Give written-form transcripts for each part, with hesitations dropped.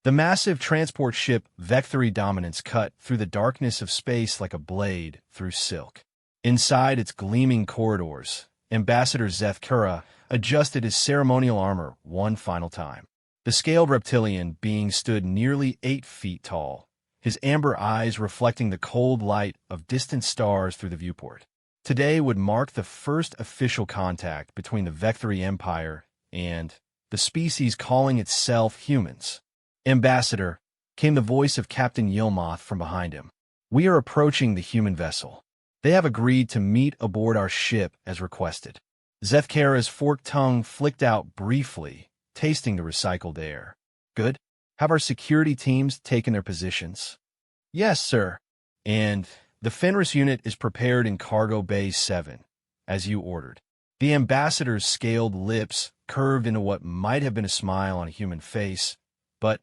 The massive transport ship Vectory Dominance cut through the darkness of space like a blade through silk. Inside its gleaming corridors, Ambassador Zeth Kura adjusted his ceremonial armor one final time. The scaled reptilian being stood nearly 8 feet tall, his amber eyes reflecting the cold light of distant stars through the viewport. Today would mark the first official contact between the Vectory Empire and the species calling itself humans. Ambassador, came the voice of Captain Yilmoth from behind him. We are approaching the human vessel. They have agreed to meet aboard our ship as requested. Zethkara's forked tongue flicked out briefly, tasting the recycled air. Good. Have our security teams taken their positions? Yes, sir. And the Fenris unit is prepared in Cargo Bay 7, as you ordered. The ambassador's scaled lips curved into what might have been a smile on a human face, but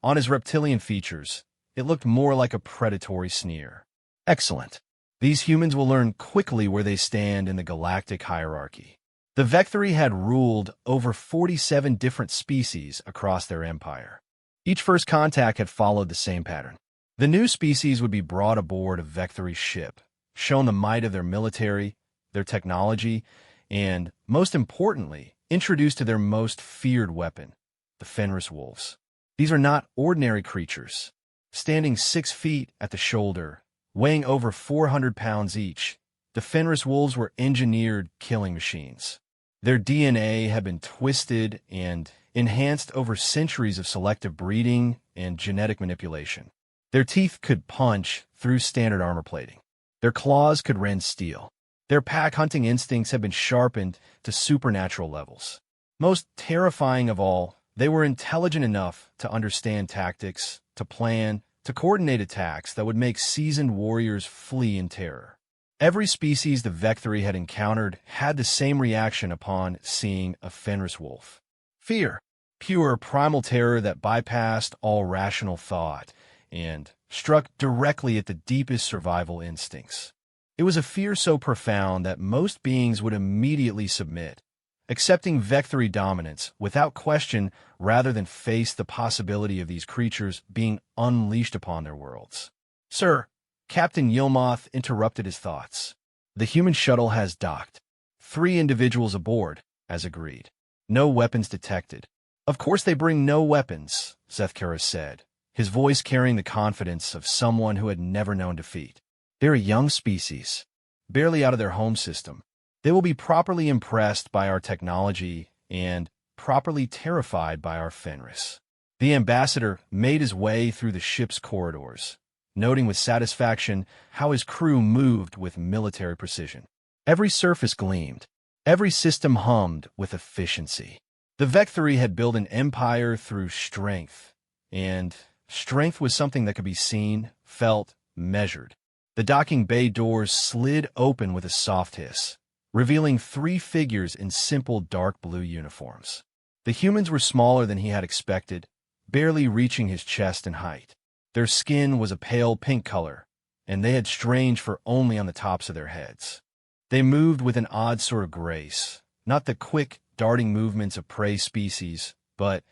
on his reptilian features, it looked more like a predatory sneer. Excellent. These humans will learn quickly where they stand in the galactic hierarchy. The Vectory had ruled over 47 different species across their empire. Each first contact had followed the same pattern. The new species would be brought aboard a Vectory ship, shown the might of their military, their technology, and, most importantly, introduced to their most feared weapon, the Fenris wolves. These are not ordinary creatures. Standing 6 feet at the shoulder, weighing over 400 pounds each, the Fenris wolves were engineered killing machines. Their DNA had been twisted and enhanced over centuries of selective breeding and genetic manipulation. Their teeth could punch through standard armor plating. Their claws could rend steel. Their pack-hunting instincts had been sharpened to supernatural levels. Most terrifying of all, they were intelligent enough to understand tactics, to plan, to coordinate attacks that would make seasoned warriors flee in terror. Every species the Vectory had encountered had the same reaction upon seeing a Fenris wolf. Fear, pure primal terror that bypassed all rational thought and struck directly at the deepest survival instincts. It was a fear so profound that most beings would immediately submit, accepting Vectory dominance without question rather than face the possibility of these creatures being unleashed upon their worlds. Sir, Captain Yilmoth interrupted his thoughts. The human shuttle has docked. 3 individuals aboard, as agreed. No weapons detected. Of course they bring no weapons, Zethkara said, his voice carrying the confidence of someone who had never known defeat. They're a young species, barely out of their home system. They will be properly impressed by our technology and properly terrified by our Fenris. The ambassador made his way through the ship's corridors, noting with satisfaction how his crew moved with military precision. Every surface gleamed. Every system hummed with efficiency. The Vectory had built an empire through strength, and strength was something that could be seen, felt, measured. The docking bay doors slid open with a soft hiss, revealing 3 figures in simple dark blue uniforms. The humans were smaller than he had expected, barely reaching his chest and height. Their skin was a pale pink color, and they had strange fur only on the tops of their heads. They moved with an odd sort of grace, not the quick, darting movements of prey species, but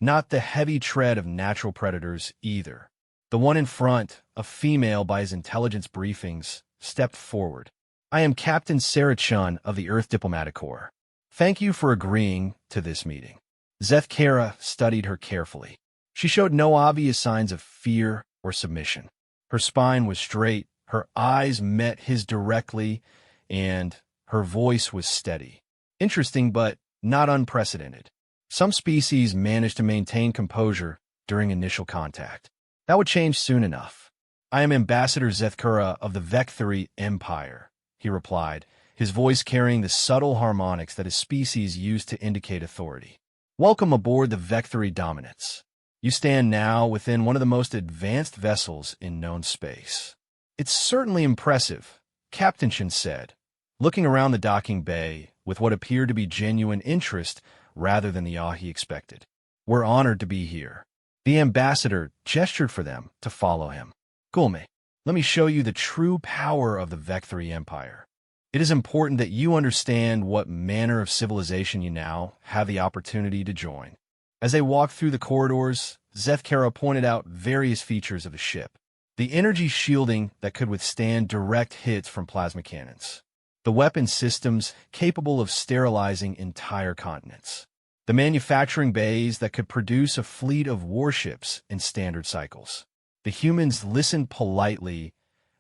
not the heavy tread of natural predators either. The one in front, a female by his intelligence briefings, stepped forward. I am Captain Sarah Chun of the Earth Diplomatic Corps. Thank you for agreeing to this meeting. Zethkara studied her carefully. She showed no obvious signs of fear or submission. Her spine was straight, her eyes met his directly, and her voice was steady. Interesting, but not unprecedented. Some species manage to maintain composure during initial contact. That would change soon enough. I am Ambassador Zethkara of the Vectory Empire, he replied, his voice carrying the subtle harmonics that his species used to indicate authority. Welcome aboard the Vectory Dominance. You stand now within one of the most advanced vessels in known space. It's certainly impressive, Captain Shin said, looking around the docking bay with what appeared to be genuine interest rather than the awe he expected. We're honored to be here. The ambassador gestured for them to follow him. Gulme, let me show you the true power of the Vectory Empire. It is important that you understand what manner of civilization you now have the opportunity to join. As they walked through the corridors, Zethkara pointed out various features of the ship. The energy shielding that could withstand direct hits from plasma cannons. The weapon systems capable of sterilizing entire continents. The manufacturing bays that could produce a fleet of warships in standard cycles. The humans listened politely,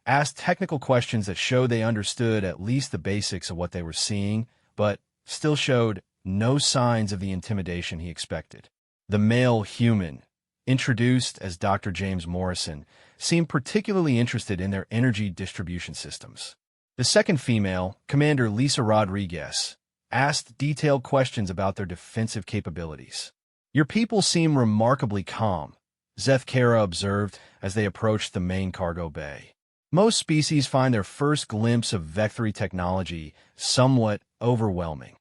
asked technical questions that showed they understood at least the basics of what they were seeing, but still showed no signs of the intimidation he expected. The male human, introduced as Dr. James Morrison, seemed particularly interested in their energy distribution systems. The second female, Commander Lisa Rodriguez, asked detailed questions about their defensive capabilities. "Your people seem remarkably calm," Zethkara observed as they approached the main cargo bay. "Most species find their first glimpse of Vectri technology somewhat overwhelming."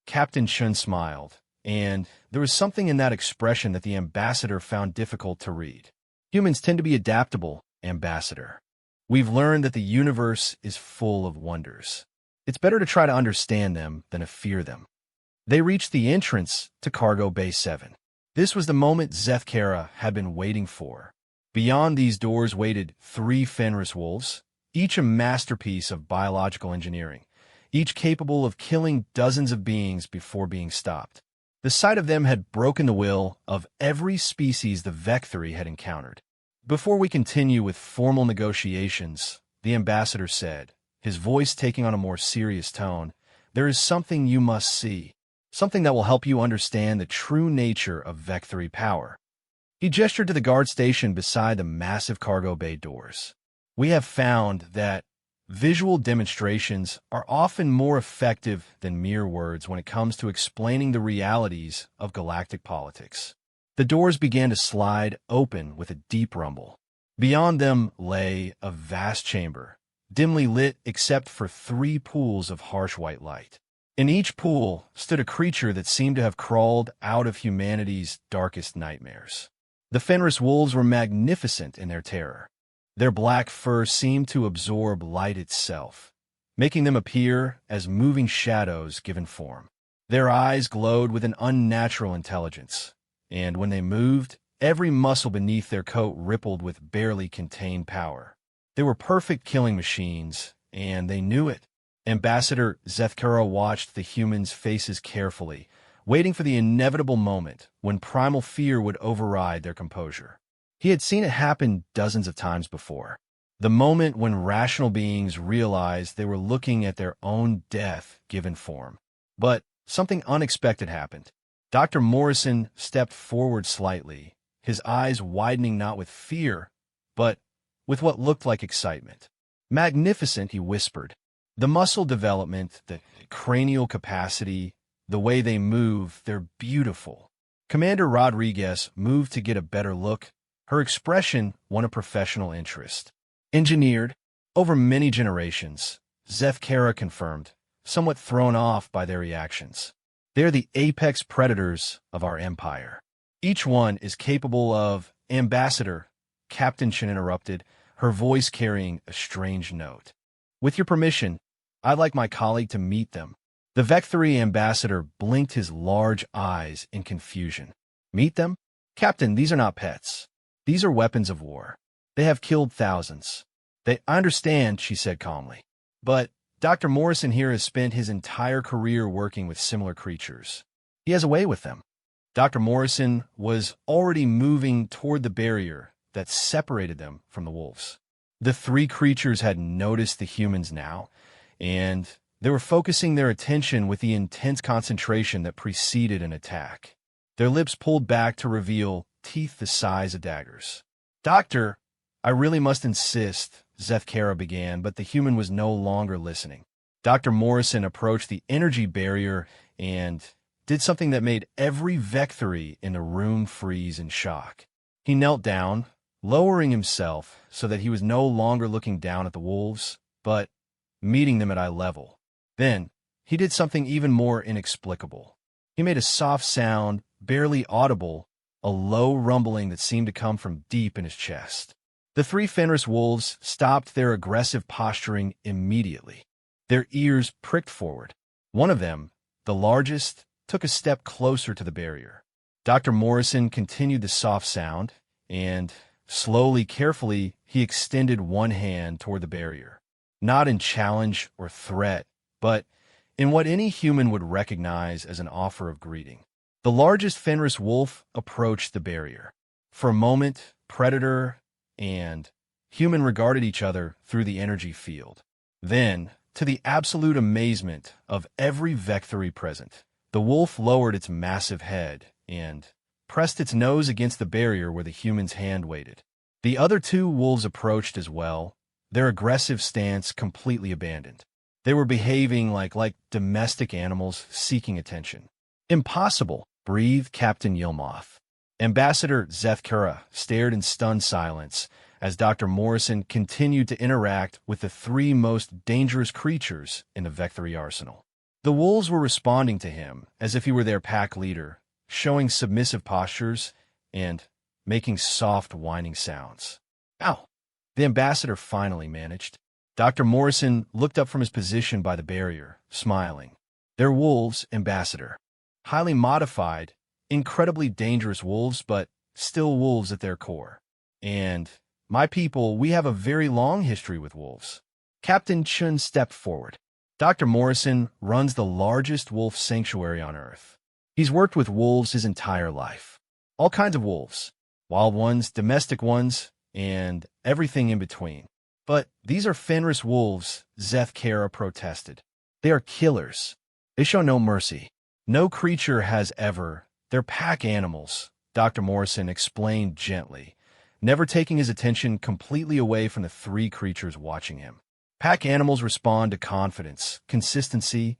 Captain Shun smiled, and there was something in that expression that the ambassador found difficult to read. "Humans tend to be adaptable, Ambassador. We've learned that the universe is full of wonders. It's better to try to understand them than to fear them." They reached the entrance to Cargo Bay 7. This was the moment Zethkara had been waiting for. Beyond these doors waited 3 Fenris wolves, each a masterpiece of biological engineering, each capable of killing dozens of beings before being stopped. The sight of them had broken the will of every species the Vectri had encountered. "Before we continue with formal negotiations," the ambassador said, his voice taking on a more serious tone, "there is something you must see, something that will help you understand the true nature of Vectri power." He gestured to the guard station beside the massive cargo bay doors. "We have found that visual demonstrations are often more effective than mere words when it comes to explaining the realities of galactic politics." The doors began to slide open with a deep rumble. Beyond them lay a vast chamber, dimly lit except for 3 pools of harsh white light. In each pool stood a creature that seemed to have crawled out of humanity's darkest nightmares. The Fenris wolves were magnificent in their terror. Their black fur seemed to absorb light itself, making them appear as moving shadows given form. Their eyes glowed with an unnatural intelligence, and when they moved, every muscle beneath their coat rippled with barely contained power. They were perfect killing machines, and they knew it. Ambassador Zethkara watched the humans' faces carefully, waiting for the inevitable moment when primal fear would override their composure. He had seen it happen dozens of times before. The moment when rational beings realized they were looking at their own death given form. But something unexpected happened. Dr. Morrison stepped forward slightly, his eyes widening not with fear, but with what looked like excitement. "Magnificent," he whispered. "The muscle development, the cranial capacity, the way they move, they're beautiful." Commander Rodriguez moved to get a better look, her expression one of professional interest. "Engineered over many generations," Zethkara confirmed, somewhat thrown off by their reactions. "They're the apex predators of our empire. Each one is capable of—" "Ambassador," Captain Shin interrupted, her voice carrying a strange note. "With your permission, I'd like my colleague to meet them." The Vectri ambassador blinked his large eyes in confusion. "Meet them? Captain, these are not pets. These are weapons of war. They have killed thousands." "I understand," she said calmly. "But Dr. Morrison here has spent his entire career working with similar creatures. He has a way with them." Dr. Morrison was already moving toward the barrier that separated them from the wolves. The 3 creatures had noticed the humans now, and they were focusing their attention with the intense concentration that preceded an attack. Their lips pulled back to reveal teeth the size of daggers. "Doctor, I really must insist," Zethkara began, but the human was no longer listening. Dr. Morrison approached the energy barrier and did something that made every Vectri in the room freeze in shock. He knelt down, lowering himself so that he was no longer looking down at the wolves, but meeting them at eye level. Then, he did something even more inexplicable. He made a soft sound, barely audible, a low rumbling that seemed to come from deep in his chest. The 3 Fenris wolves stopped their aggressive posturing immediately. Their ears pricked forward. One of them, the largest, took a step closer to the barrier. Dr. Morrison continued the soft sound, and slowly, carefully, he extended one hand toward the barrier. Not in challenge or threat, but in what any human would recognize as an offer of greeting. The largest Fenris wolf approached the barrier. For a moment, predator and human regarded each other through the energy field. Then, to the absolute amazement of every Vecthory present, the wolf lowered its massive head and pressed its nose against the barrier where the human's hand waited. The other two wolves approached as well, their aggressive stance completely abandoned. They were behaving like domestic animals seeking attention. "Impossible," breathed Captain Yilmoth. Ambassador Zethkura stared in stunned silence as Dr. Morrison continued to interact with the three most dangerous creatures in the Vecthory arsenal. The wolves were responding to him as if he were their pack leader, showing submissive postures and making soft whining sounds. "Ow!" the ambassador finally managed. Dr. Morrison looked up from his position by the barrier, smiling. "They're wolves, Ambassador. Highly modified, incredibly dangerous wolves, but still wolves at their core. And my people, we have a very long history with wolves." Captain Chun stepped forward. Dr. Morrison runs the largest wolf sanctuary on Earth. He's worked with wolves his entire life. All kinds of wolves. Wild ones, domestic ones, and everything in between. "But these are Fenris wolves," Zethkura protested. "They are killers. They show no mercy. No creature has ever. They're pack animals," Dr. Morrison explained gently, never taking his attention completely away from the three creatures watching him. Pack animals respond to confidence, consistency,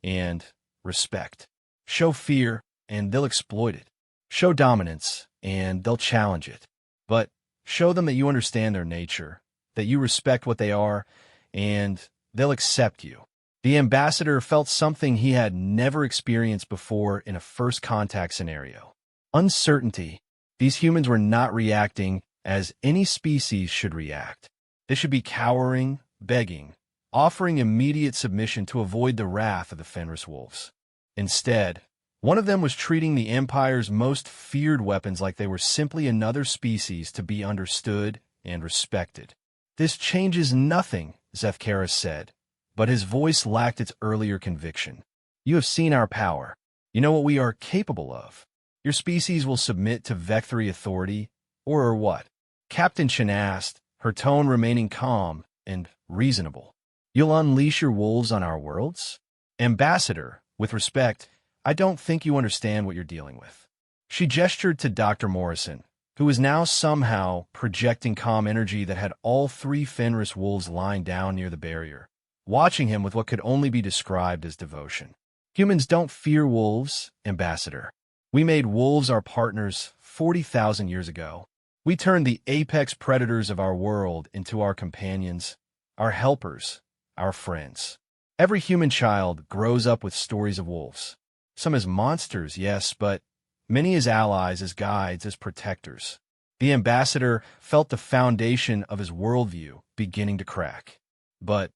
and respect. Show fear, and they'll exploit it. Show dominance, and they'll challenge it. But show them that you understand their nature, that you respect what they are, and they'll accept you. The ambassador felt something he had never experienced before in a first contact scenario. Uncertainty. These humans were not reacting as any species should react. They should be cowering, begging, offering immediate submission to avoid the wrath of the Fenris wolves. Instead, one of them was treating the Empire's most feared weapons like they were simply another species to be understood and respected. "This changes nothing," Zethkura said, but his voice lacked its earlier conviction. "You have seen our power. You know what we are capable of. Your species will submit to Vecthory authority, or what?" Captain Chen asked, her tone remaining calm and reasonable. "You'll unleash your wolves on our worlds?" "Ambassador, with respect, I don't think you understand what you're dealing with." She gestured to Dr. Morrison, who was now somehow projecting calm energy that had all three Fenris wolves lying down near the barrier, watching him with what could only be described as devotion. "Humans don't fear wolves, Ambassador. We made wolves our partners 40,000 years ago. We turned the apex predators of our world into our companions, our helpers, our friends. Every human child grows up with stories of wolves. Some as monsters, yes, but many as allies, as guides, as protectors." The ambassador felt the foundation of his worldview beginning to crack. But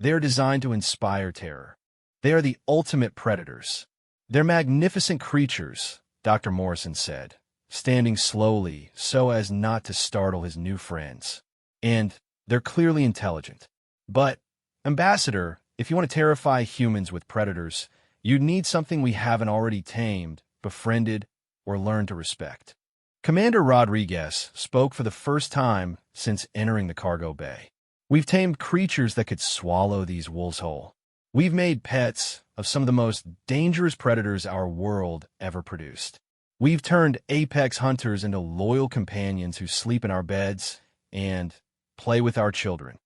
they are designed to inspire terror. They are the ultimate predators. "They're magnificent creatures," Dr. Morrison said, standing slowly so as not to startle his new friends. "And they're clearly intelligent. But, Ambassador, if you want to terrify humans with predators, you'd need something we haven't already tamed, befriended, or learned to respect." Commander Rodriguez spoke for the first time since entering the cargo bay. "We've tamed creatures that could swallow these wolves whole. We've made pets of some of the most dangerous predators our world ever produced. We've turned apex hunters into loyal companions who sleep in our beds and play with our children."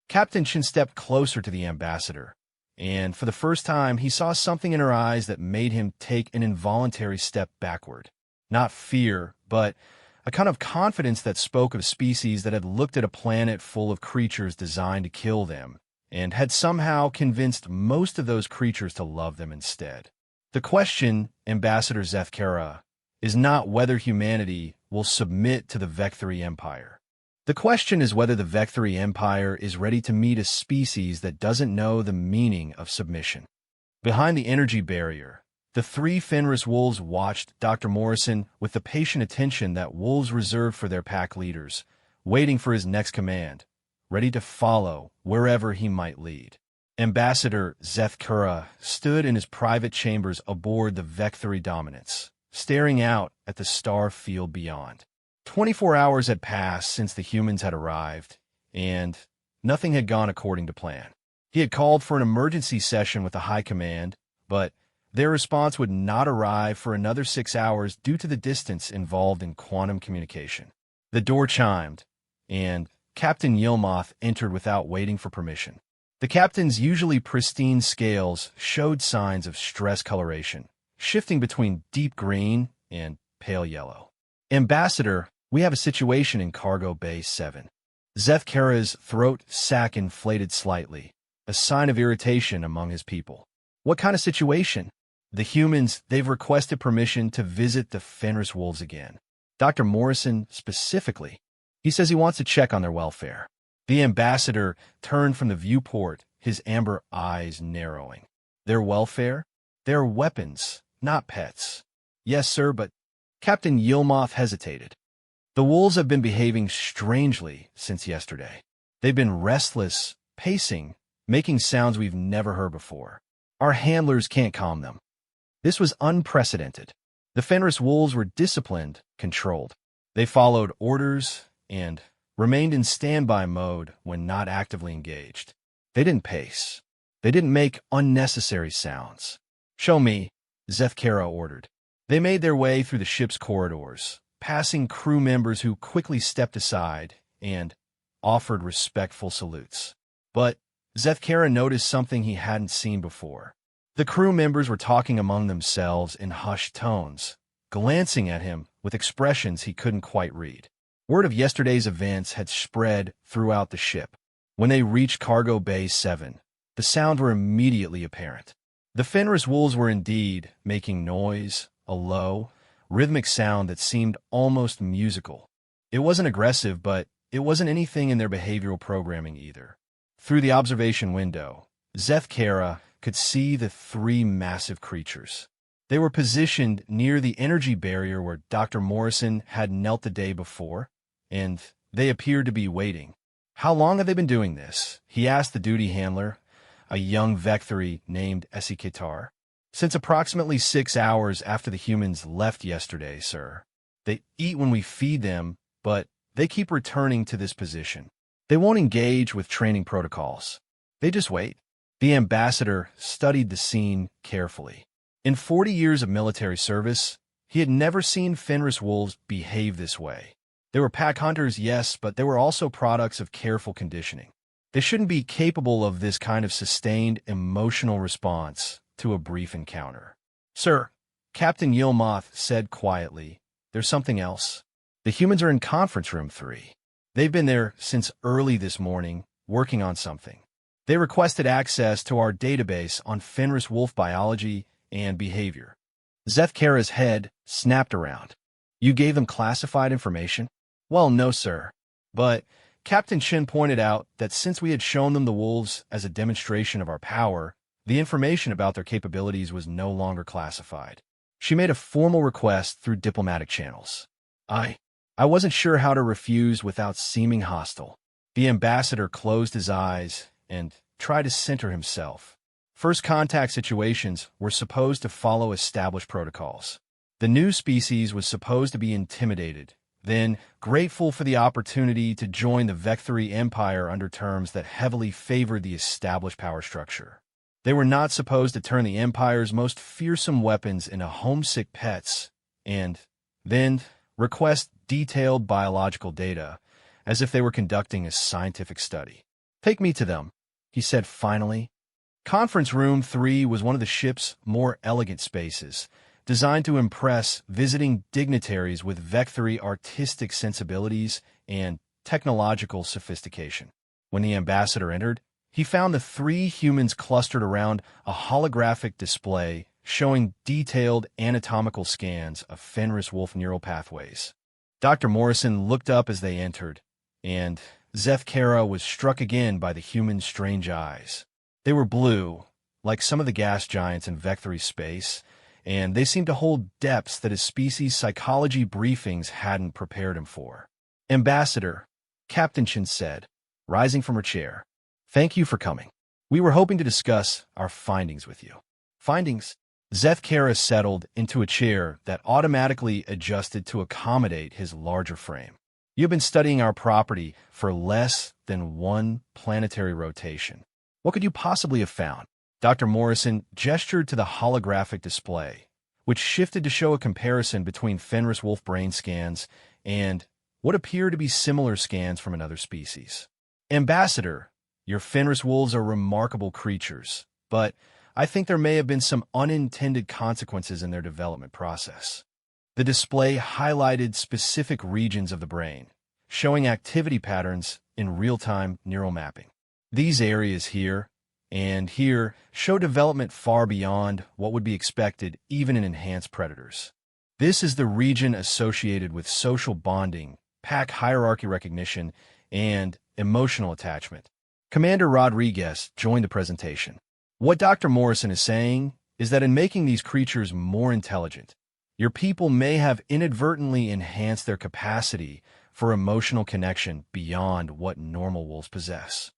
Captain Chen stepped closer to the ambassador, and for the first time he saw something in her eyes that made him take an involuntary step backward. Not fear, but a kind of confidence that spoke of species that had looked at a planet full of creatures designed to kill them, and had somehow convinced most of those creatures to love them instead. The question, Ambassador Zethkura, is not whether humanity will submit to the Vecthory Empire. The question is whether the Vecthory Empire is ready to meet a species that doesn't know the meaning of submission. Behind the energy barrier, The three Fenris wolves watched Dr. Morrison with the patient attention that wolves reserve for their pack leaders, waiting for his next command, ready to follow wherever he might lead. Ambassador Zethkura stood in his private chambers aboard the Vecthory Dominance, staring out at the star field beyond. 24 hours had passed since the humans had arrived, and nothing had gone according to plan. He had called for an emergency session with the High Command, but their response would not arrive for another 6 hours due to the distance involved in quantum communication. The door chimed, and Captain Yilmoth entered without waiting for permission. The captain's usually pristine scales showed signs of stress coloration, shifting between deep green and pale yellow. Ambassador, we have a situation in Cargo Bay 7. Zethkara's throat sac inflated slightly, a sign of irritation among his people. What kind of situation? The humans, they've requested permission to visit the Fenris wolves again. Dr. Morrison specifically. He says he wants to check on their welfare. The ambassador turned from the viewport, his amber eyes narrowing. Their welfare? They're weapons, not pets. Yes, sir, but Captain Yilmoth hesitated. The wolves have been behaving strangely since yesterday. They've been restless, pacing, making sounds we've never heard before. Our handlers can't calm them. This was unprecedented. The Fenris wolves were disciplined, controlled. They followed orders and remained in standby mode when not actively engaged. They didn't pace. They didn't make unnecessary sounds. Show me, Zethkara ordered. They made their way through the ship's corridors, passing crew members who quickly stepped aside and offered respectful salutes. But Zethkara noticed something he hadn't seen before. The crew members were talking among themselves in hushed tones, glancing at him with expressions he couldn't quite read. Word of yesterday's events had spread throughout the ship. When they reached Cargo Bay 7, the sounds were immediately apparent. The Fenris wolves were indeed making noise, a low, rhythmic sound that seemed almost musical. It wasn't aggressive, but it wasn't anything in their behavioral programming either. Through the observation window, Zethkara could see the three massive creatures. They were positioned near the energy barrier where Dr. Morrison had knelt the day before, and they appeared to be waiting. How long have they been doing this? He asked the duty handler, a young Vecthory named Esikatar. Since approximately 6 hours after the humans left yesterday, sir. They eat when we feed them, but they keep returning to this position. They won't engage with training protocols. They just wait. The ambassador studied the scene carefully. In 40 years of military service, he had never seen Fenris wolves behave this way. They were pack hunters, yes, but they were also products of careful conditioning. They shouldn't be capable of this kind of sustained emotional response to a brief encounter. Sir, Captain Yilmoth said quietly, there's something else. The humans are in Conference Room 3. They've been there since early this morning, working on something. They requested access to our database on Fenris wolf biology and behavior. Zethkara's head snapped around. You gave them classified information? Well, no, sir. But Captain Shin pointed out that since we had shown them the wolves as a demonstration of our power, the information about their capabilities was no longer classified. She made a formal request through diplomatic channels. I wasn't sure how to refuse without seeming hostile. The ambassador closed his eyes and tried to center himself. First contact situations were supposed to follow established protocols. The new species was supposed to be intimidated, then grateful for the opportunity to join the Vecthory Empire under terms that heavily favored the established power structure. They were not supposed to turn the Empire's most fearsome weapons into homesick pets, and then request detailed biological data, as if they were conducting a scientific study. Take me to them, he said finally. Conference Room 3 was one of the ship's more elegant spaces, designed to impress visiting dignitaries with Vecthory artistic sensibilities and technological sophistication. When the ambassador entered, he found the three humans clustered around a holographic display showing detailed anatomical scans of Fenris wolf neural pathways. Dr. Morrison looked up as they entered, and Zethkara was struck again by the human's strange eyes. They were blue, like some of the gas giants in Vecthory space, and they seemed to hold depths that his species' psychology briefings hadn't prepared him for. "Ambassador," Captain Chin said, rising from her chair, "thank you for coming. We were hoping to discuss our findings with you." "Findings?" Zethkara settled into a chair that automatically adjusted to accommodate his larger frame. "You've been studying our property for less than one planetary rotation. What could you possibly have found?" Dr. Morrison gestured to the holographic display, which shifted to show a comparison between Fenris wolf brain scans and what appeared to be similar scans from another species. "Ambassador, your Fenris wolves are remarkable creatures, but I think there may have been some unintended consequences in their development process." The display highlighted specific regions of the brain, showing activity patterns in real-time neural mapping. "These areas here and here show development far beyond what would be expected even in enhanced predators. This is the region associated with social bonding, pack hierarchy recognition, and emotional attachment." Commander Rodriguez joined the presentation. "What Dr. Morrison is saying is that in making these creatures more intelligent, your people may have inadvertently enhanced their capacity for emotional connection beyond what normal wolves possess."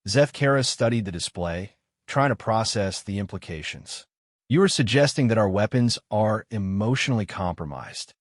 Zethkara studied the display, trying to process the implications. "You are suggesting that our weapons are emotionally compromised."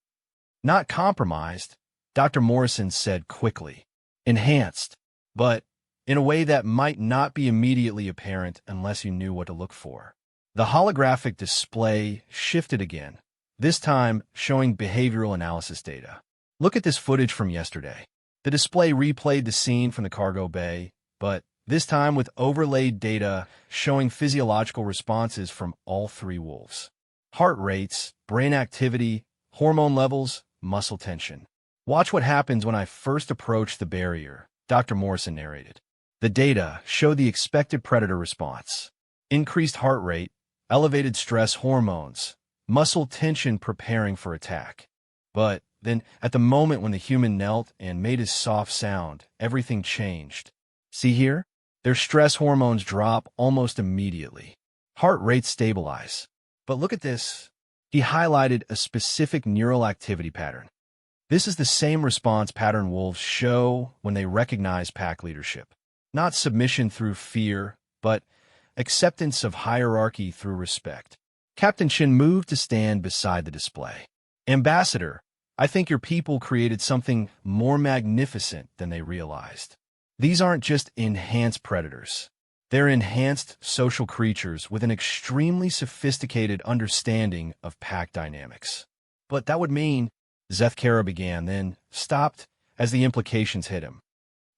"Not compromised," Dr. Morrison said quickly. "Enhanced, but in a way that might not be immediately apparent unless you knew what to look for." The holographic display shifted again, this time showing behavioral analysis data. "Look at this footage from yesterday." The display replayed the scene from the cargo bay, but this time with overlaid data showing physiological responses from all three wolves. Heart rates, brain activity, hormone levels, muscle tension. "Watch what happens when I first approach the barrier," Dr. Morrison narrated. The data showed the expected predator response: increased heart rate, elevated stress hormones, muscle tension preparing for attack. But then, at the moment when the human knelt and made his soft sound, everything changed. "See here? Their stress hormones drop almost immediately. Heart rates stabilize. But look at this." He highlighted a specific neural activity pattern. "This is the same response pattern wolves show when they recognize pack leadership. Not submission through fear, but acceptance of hierarchy through respect." Captain Chin moved to stand beside the display. "Ambassador, I think your people created something more magnificent than they realized. These aren't just enhanced predators. They're enhanced social creatures with an extremely sophisticated understanding of pack dynamics." "But that would mean," Zethkara began, then stopped as the implications hit him.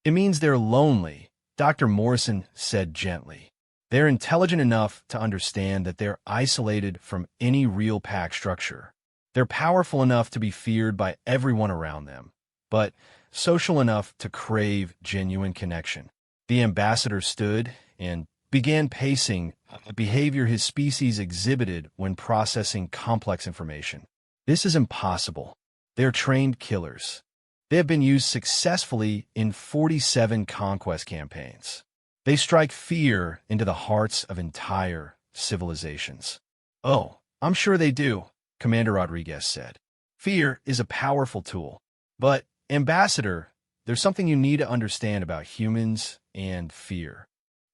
"It means they're lonely," Dr. Morrison said gently. "They're intelligent enough to understand that they're isolated from any real pack structure. They're powerful enough to be feared by everyone around them, but social enough to crave genuine connection." The ambassador stood and began pacing, a behavior his species exhibited when processing complex information. "This is impossible. They're trained killers. They have been used successfully in 47 conquest campaigns. They strike fear into the hearts of entire civilizations." "Oh, I'm sure they do," Commander Rodriguez said. "Fear is a powerful tool. But, Ambassador, there's something you need to understand about humans and fear."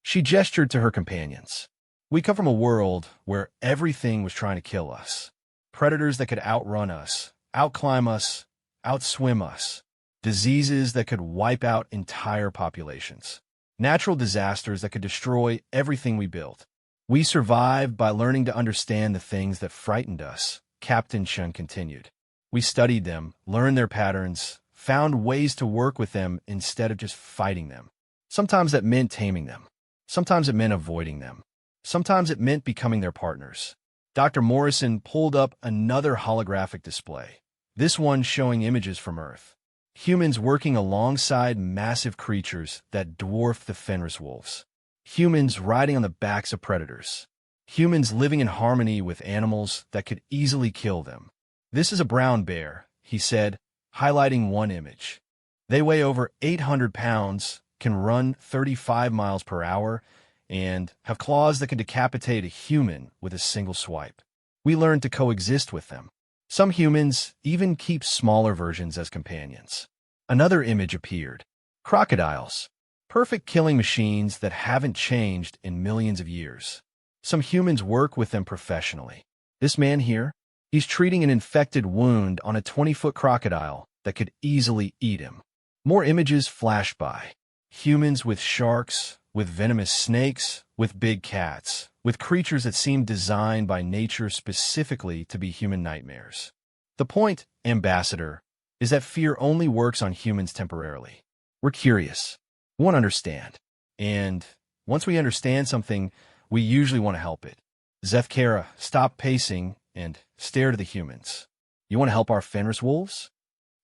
She gestured to her companions. "We come from a world where everything was trying to kill us. Predators that could outrun us, outclimb us, outswim us. Diseases that could wipe out entire populations. Natural disasters that could destroy everything we built. We survived by learning to understand the things that frightened us," Captain Chun continued. "We studied them, learned their patterns, found ways to work with them instead of just fighting them. Sometimes that meant taming them. Sometimes it meant avoiding them. Sometimes it meant becoming their partners." Dr. Morrison pulled up another holographic display, this one showing images from Earth. Humans working alongside massive creatures that dwarf the Fenris wolves. Humans riding on the backs of predators. Humans living in harmony with animals that could easily kill them. "This is a brown bear," he said, highlighting one image. "They weigh over 800 pounds, can run 35 miles per hour, and have claws that can decapitate a human with a single swipe. We learned to coexist with them. Some humans even keep smaller versions as companions. Another image appeared. Crocodiles. Perfect killing machines that haven't changed in millions of years. Some humans work with them professionally. This man here, he's treating an infected wound on a 20-foot crocodile that could easily eat him. More images flashed by. Humans with sharks, with venomous snakes, with big cats, with creatures that seem designed by nature specifically to be human nightmares. The point, Ambassador, is that fear only works on humans temporarily. We're curious. We want to understand. And once we understand something, we usually want to help it. Zefkara, stop pacing and stare to the humans. You want to help our Fenris wolves?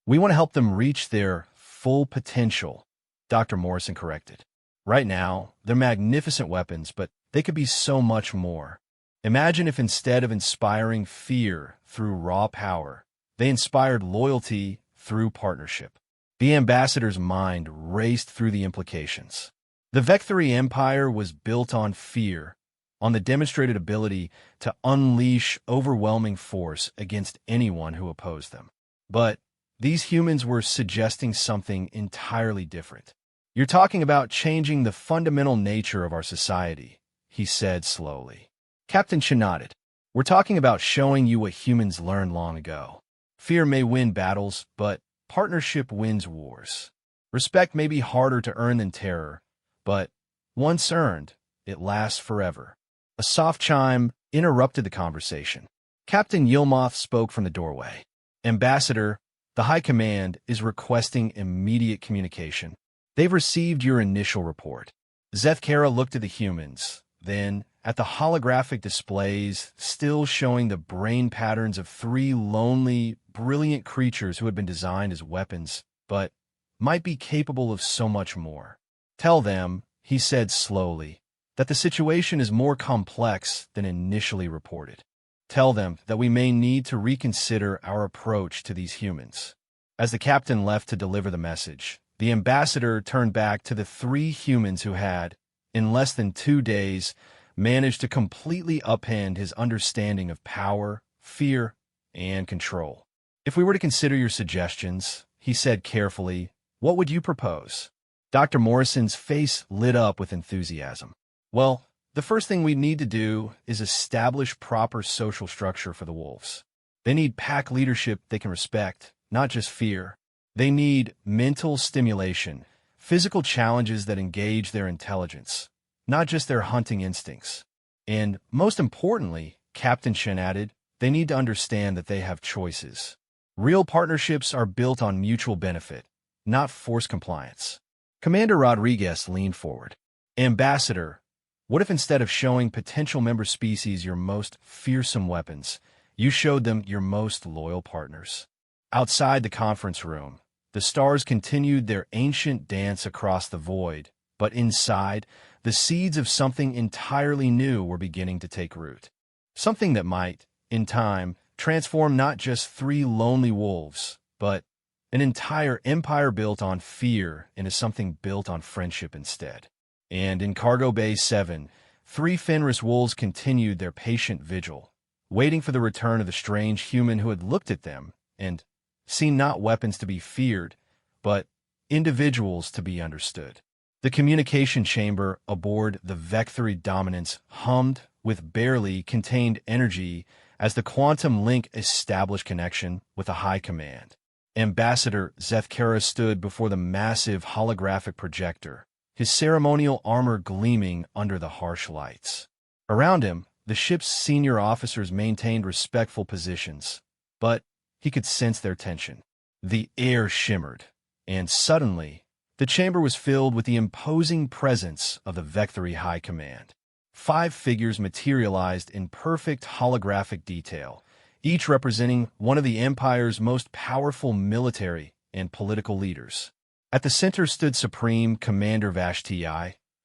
We want to help them reach their full potential, Dr. Morrison corrected. Right now, they're magnificent weapons, but they could be so much more. Imagine if instead of inspiring fear through raw power, they inspired loyalty through partnership. The ambassador's mind raced through the implications. The Vecthory Empire was built on fear, on the demonstrated ability to unleash overwhelming force against anyone who opposed them. But these humans were suggesting something entirely different. You're talking about changing the fundamental nature of our society, he said slowly. Captain Chen nodded. We're talking about showing you what humans learned long ago. Fear may win battles, but partnership wins wars. Respect may be harder to earn than terror, but once earned, it lasts forever. A soft chime interrupted the conversation. Captain Yilmoth spoke from the doorway. Ambassador, the High Command is requesting immediate communication. They've received your initial report. Zefkara looked at the humans, then at the holographic displays still showing the brain patterns of three lonely, brilliant creatures who had been designed as weapons, but might be capable of so much more. Tell them, he said slowly, that the situation is more complex than initially reported. Tell them that we may need to reconsider our approach to these humans. As the captain left to deliver the message, the ambassador turned back to the three humans who had, in less than 2 days, managed to completely upend his understanding of power, fear, and control. If we were to consider your suggestions, he said carefully, what would you propose? Dr. Morrison's face lit up with enthusiasm. Well, the first thing we need to do is establish proper social structure for the wolves. They need pack leadership they can respect, not just fear. They need mental stimulation, physical challenges that engage their intelligence, not just their hunting instincts. And most importantly, Captain Chen added, they need to understand that they have choices. Real partnerships are built on mutual benefit, not forced compliance. Commander Rodriguez leaned forward. Ambassador, what if instead of showing potential member species your most fearsome weapons, you showed them your most loyal partners? Outside the conference room, the stars continued their ancient dance across the void, but inside, the seeds of something entirely new were beginning to take root. Something that might, in time, transform not just 3 lonely wolves, but an entire empire built on fear into something built on friendship instead. And in Cargo Bay 7, 3 Fenris wolves continued their patient vigil, waiting for the return of the strange human who had looked at them and seen not weapons to be feared, but individuals to be understood. The communication chamber aboard the Vecthory Dominance hummed with barely contained energy as the quantum link established connection with the High Command. Ambassador Zefkara stood before the massive holographic projector, his ceremonial armor gleaming under the harsh lights. Around him, the ship's senior officers maintained respectful positions, but he could sense their tension. The air shimmered, and suddenly, the chamber was filled with the imposing presence of the Vecthory High Command. 5 figures materialized in perfect holographic detail, each representing one of the Empire's most powerful military and political leaders. At the center stood Supreme Commander Vashti,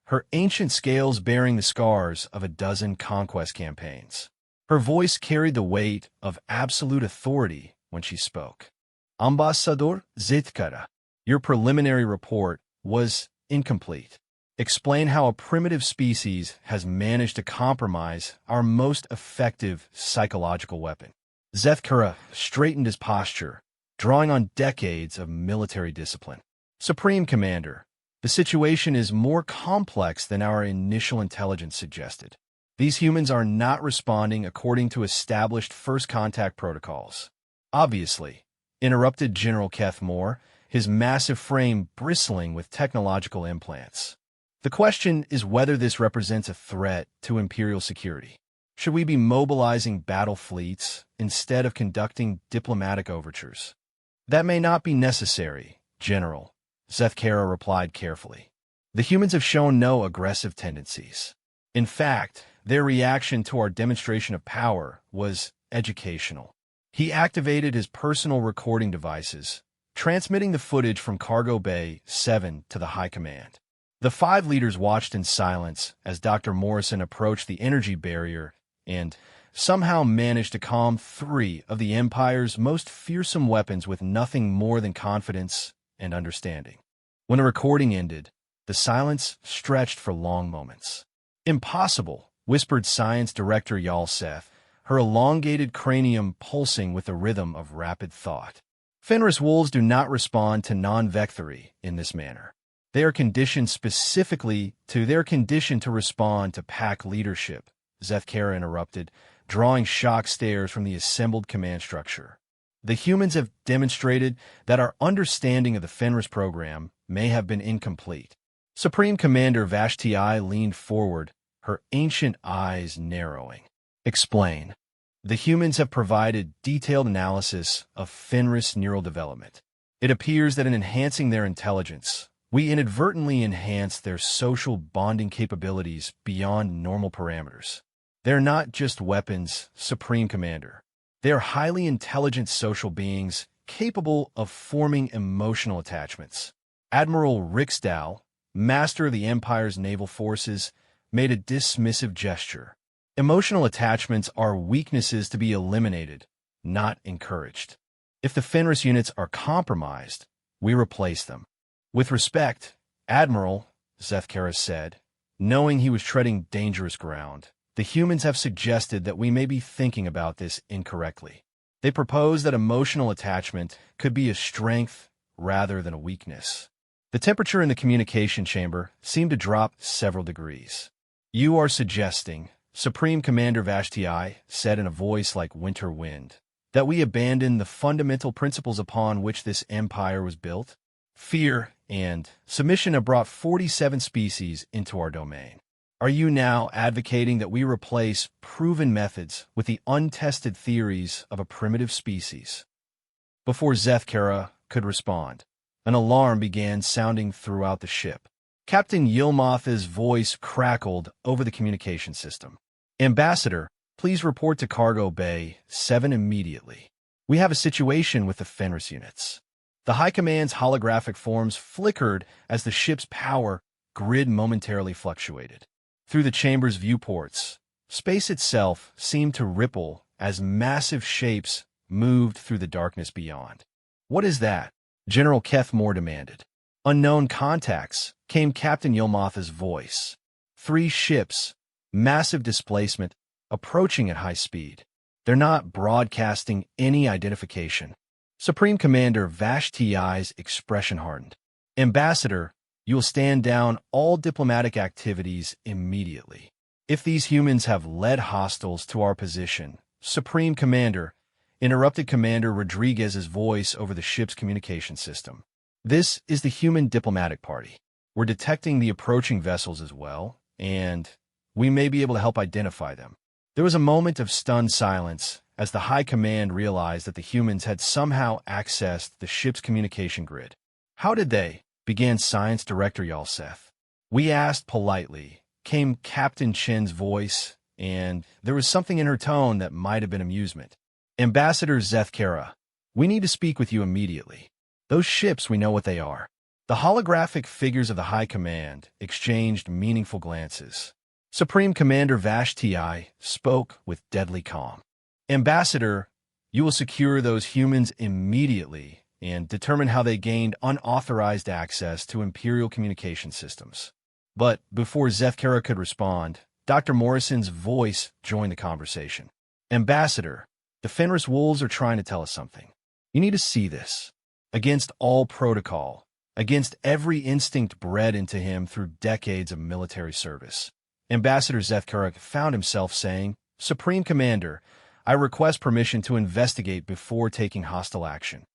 her ancient scales bearing the scars of a dozen conquest campaigns. Her voice carried the weight of absolute authority when she spoke. Ambassador Zefkara, your preliminary report was incomplete. Explain how a primitive species has managed to compromise our most effective psychological weapon. Zethkura straightened his posture, drawing on decades of military discipline. Supreme Commander, the situation is more complex than our initial intelligence suggested. These humans are not responding according to established first contact protocols. Obviously, interrupted General Keth Moore, his massive frame bristling with technological implants. The question is whether this represents a threat to Imperial security. Should we be mobilizing battle fleets instead of conducting diplomatic overtures? That may not be necessary, General, Zethkara replied carefully. The humans have shown no aggressive tendencies. In fact, their reaction to our demonstration of power was educational. He activated his personal recording devices, transmitting the footage from Cargo Bay 7 to the High Command. The 5 leaders watched in silence as Dr. Morrison approached the energy barrier and somehow managed to calm 3 of the Empire's most fearsome weapons with nothing more than confidence and understanding. When the recording ended, the silence stretched for long moments. "Impossible," whispered Science Director Yalseth, her elongated cranium pulsing with the rhythm of rapid thought. Fenris wolves do not respond to non-vectory in this manner. They are conditioned specifically to their condition to respond to pack leadership, Zethkara interrupted, drawing shock stares from the assembled command structure. The humans have demonstrated that our understanding of the Fenris program may have been incomplete. Supreme Commander Vashti leaned forward, her ancient eyes narrowing. Explain. The humans have provided detailed analysis of Fenris neural development. It appears that in enhancing their intelligence, we inadvertently enhance their social bonding capabilities beyond normal parameters. They're not just weapons, Supreme Commander. They are highly intelligent social beings capable of forming emotional attachments. Admiral Riksdal, master of the Empire's naval forces, made a dismissive gesture. Emotional attachments are weaknesses to be eliminated, not encouraged. If the Fenris units are compromised, we replace them. With respect, Admiral, Zethkara said, knowing he was treading dangerous ground, the humans have suggested that we may be thinking about this incorrectly. They propose that emotional attachment could be a strength rather than a weakness. The temperature in the communication chamber seemed to drop several degrees. "You are suggesting," Supreme Commander Vashti said in a voice like winter wind, "that we abandon the fundamental principles upon which this empire was built? Fear and submission have brought 47 species into our domain. Are you now advocating that we replace proven methods with the untested theories of a primitive species?" Before Zethkara could respond, an alarm began sounding throughout the ship. Captain Yilmoth's voice crackled over the communication system. "Ambassador, please report to Cargo Bay 7 immediately. We have a situation with the Fenris units." The High Command's holographic forms flickered as the ship's power grid momentarily fluctuated. Through the chamber's viewports, space itself seemed to ripple as massive shapes moved through the darkness beyond. "What is that?" General Keth Moore demanded. "Unknown contacts," came Captain Yilmoth's voice. 3 ships, massive displacement, approaching at high speed. They're not broadcasting any identification. Supreme Commander Vashti's expression hardened. "Ambassador, you will stand down all diplomatic activities immediately. If these humans have led hostiles to our position," Supreme Commander interrupted Commander Rodriguez's voice over the ship's communication system. "This is the human diplomatic party. We're detecting the approaching vessels as well, and we may be able to help identify them." There was a moment of stunned silence as the High Command realized that the humans had somehow accessed the ship's communication grid. "How did they?" began Science Director Yalseth. "We asked politely," came Captain Chen's voice, and there was something in her tone that might have been amusement. "Ambassador Zethkara, we need to speak with you immediately. Those ships, we know what they are." The holographic figures of the High Command exchanged meaningful glances. Supreme Commander Vashti spoke with deadly calm. "Ambassador, you will secure those humans immediately and determine how they gained unauthorized access to Imperial communication systems. But before Zethkara could respond, Dr. Morrison's voice joined the conversation. Ambassador, the Fenris Wolves are trying to tell us something. You need to see this. Against all protocol, against every instinct bred into him through decades of military service, Ambassador Zethkara found himself saying, Supreme Commander, I request permission to investigate before taking hostile action.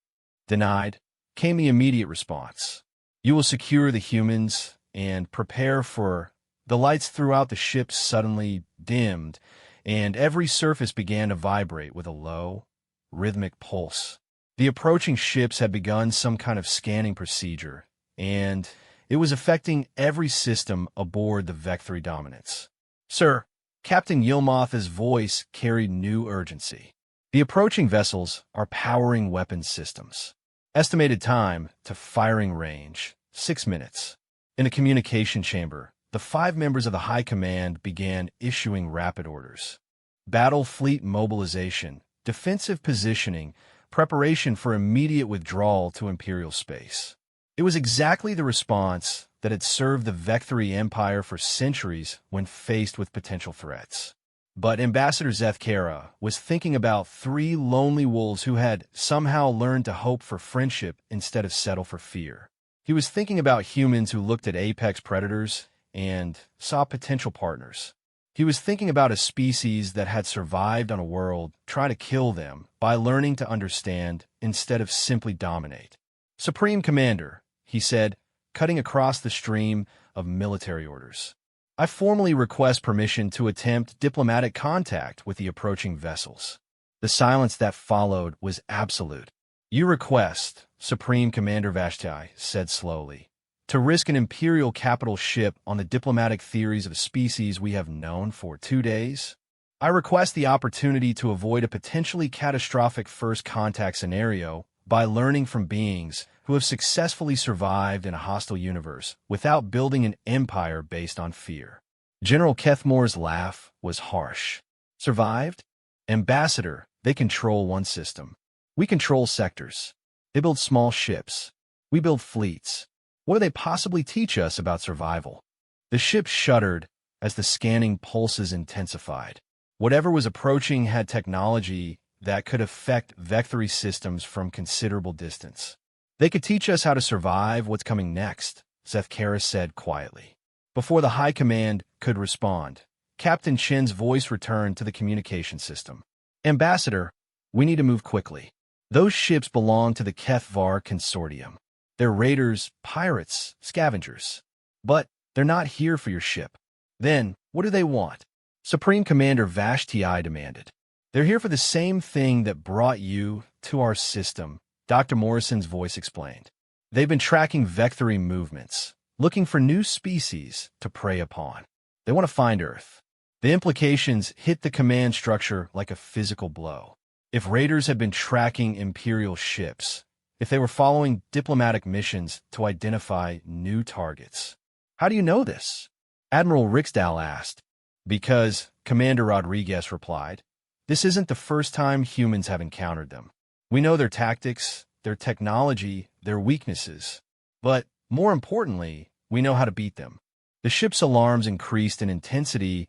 Denied, came the immediate response. You will secure the humans and prepare for... The lights throughout the ship suddenly dimmed, and every surface began to vibrate with a low, rhythmic pulse. The approaching ships had begun some kind of scanning procedure, and it was affecting every system aboard the Vectri Dominance. Sir, Captain Yilmoth's voice carried new urgency. The approaching vessels are powering weapons systems. Estimated time to firing range, 6 minutes. In a communication chamber, the 5 members of the High Command began issuing rapid orders. Battle fleet mobilization, defensive positioning, preparation for immediate withdrawal to Imperial space. It was exactly the response that had served the Vectri Empire for centuries when faced with potential threats. But Ambassador Zethkara was thinking about 3 lonely wolves who had somehow learned to hope for friendship instead of settle for fear. He was thinking about humans who looked at apex predators and saw potential partners. He was thinking about a species that had survived on a world try to kill them by learning to understand instead of simply dominate. Supreme Commander, he said, cutting across the stream of military orders. I formally request permission to attempt diplomatic contact with the approaching vessels. The silence that followed was absolute. You request, Supreme Commander Vashti said slowly, to risk an Imperial capital ship on the diplomatic theories of a species we have known for 2 days? I request the opportunity to avoid a potentially catastrophic first contact scenario by learning from beings who have successfully survived in a hostile universe without building an empire based on fear. General Kethmore's laugh was harsh. Survived? Ambassador, they control one system. We control sectors. They build small ships. We build fleets. What do they possibly teach us about survival? The ship shuddered as the scanning pulses intensified. Whatever was approaching had technology that could affect Vectri systems from considerable distance. They could teach us how to survive what's coming next, Zethkara said quietly. Before the High Command could respond, Captain Chen's voice returned to the communication system. Ambassador, we need to move quickly. Those ships belong to the HFY Consortium. They're raiders, pirates, scavengers. But they're not here for your ship. Then, what do they want? Supreme Commander Vashti demanded. They're here for the same thing that brought you to our system, Dr. Morrison's voice explained. They've been tracking Vectri movements, looking for new species to prey upon. They want to find Earth. The implications hit the command structure like a physical blow. If raiders had been tracking Imperial ships, if they were following diplomatic missions to identify new targets. How do you know this? Admiral Riksdal asked. Because, Commander Rodriguez replied, this isn't the first time humans have encountered them. We know their tactics, their technology, their weaknesses. But, more importantly, we know how to beat them. The ship's alarms increased in intensity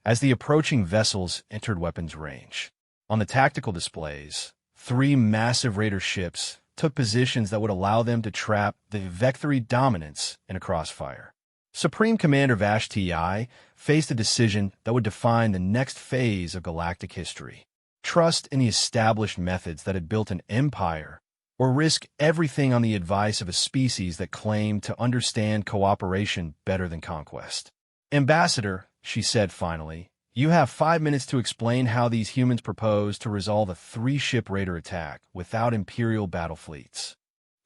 as the approaching vessels entered weapons range. On the tactical displays, 3 massive raider ships took positions that would allow them to trap the Vectri Dominance in a crossfire. Supreme Commander Vashti faced a decision that would define the next phase of galactic history. Trust in the established methods that had built an empire, or risk everything on the advice of a species that claimed to understand cooperation better than conquest. Ambassador, she said finally, you have 5 minutes to explain how these humans propose to resolve a 3-ship raider attack without Imperial battle fleets.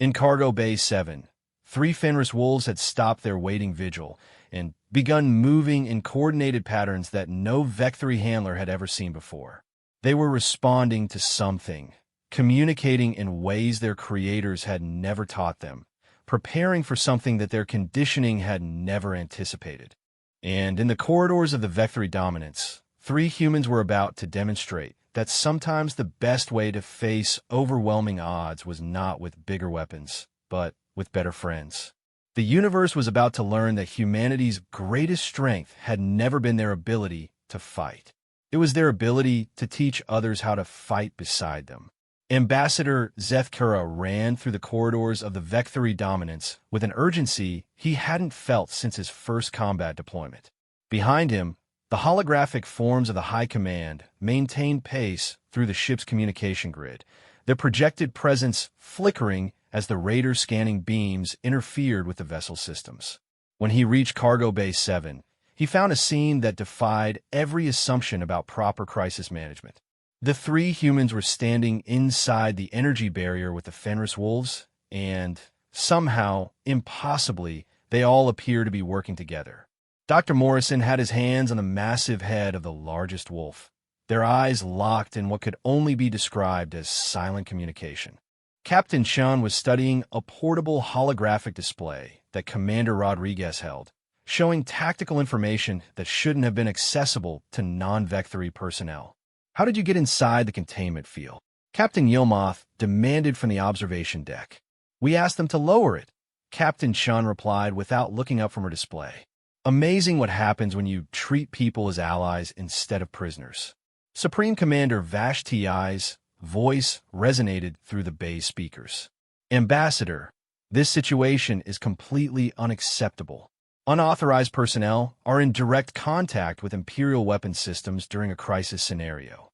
In Cargo Bay 7, 3 Fenris wolves had stopped their waiting vigil and begun moving in coordinated patterns that no Vectri handler had ever seen before. They were responding to something, communicating in ways their creators had never taught them, preparing for something that their conditioning had never anticipated. And in the corridors of the Vectri Dominance, 3 humans were about to demonstrate that sometimes the best way to face overwhelming odds was not with bigger weapons, but with better friends. The universe was about to learn that humanity's greatest strength had never been their ability to fight. It was their ability to teach others how to fight beside them. Ambassador Zethkura ran through the corridors of the Vecthory Dominance with an urgency he hadn't felt since his first combat deployment. Behind him, the holographic forms of the High Command maintained pace through the ship's communication grid, their projected presence flickering as the Raider's scanning beams interfered with the vessel systems. When he reached Cargo Bay 7, he found a scene that defied every assumption about proper crisis management. The three humans were standing inside the energy barrier with the Fenris wolves, and somehow, impossibly, they all appear to be working together. Dr. Morrison had his hands on the massive head of the largest wolf, their eyes locked in what could only be described as silent communication. Captain Chun was studying a portable holographic display that Commander Rodriguez held, showing tactical information that shouldn't have been accessible to non-Vecthory personnel. "How did you get inside the containment field?" Captain Yilmoth demanded from the observation deck. "We asked them to lower it," Captain Chun replied without looking up from her display. Amazing what happens when you treat people as allies instead of prisoners. Supreme Commander Vashti's voice resonated through the bay's speakers. "Ambassador, this situation is completely unacceptable. Unauthorized personnel are in direct contact with Imperial weapons systems during a crisis scenario."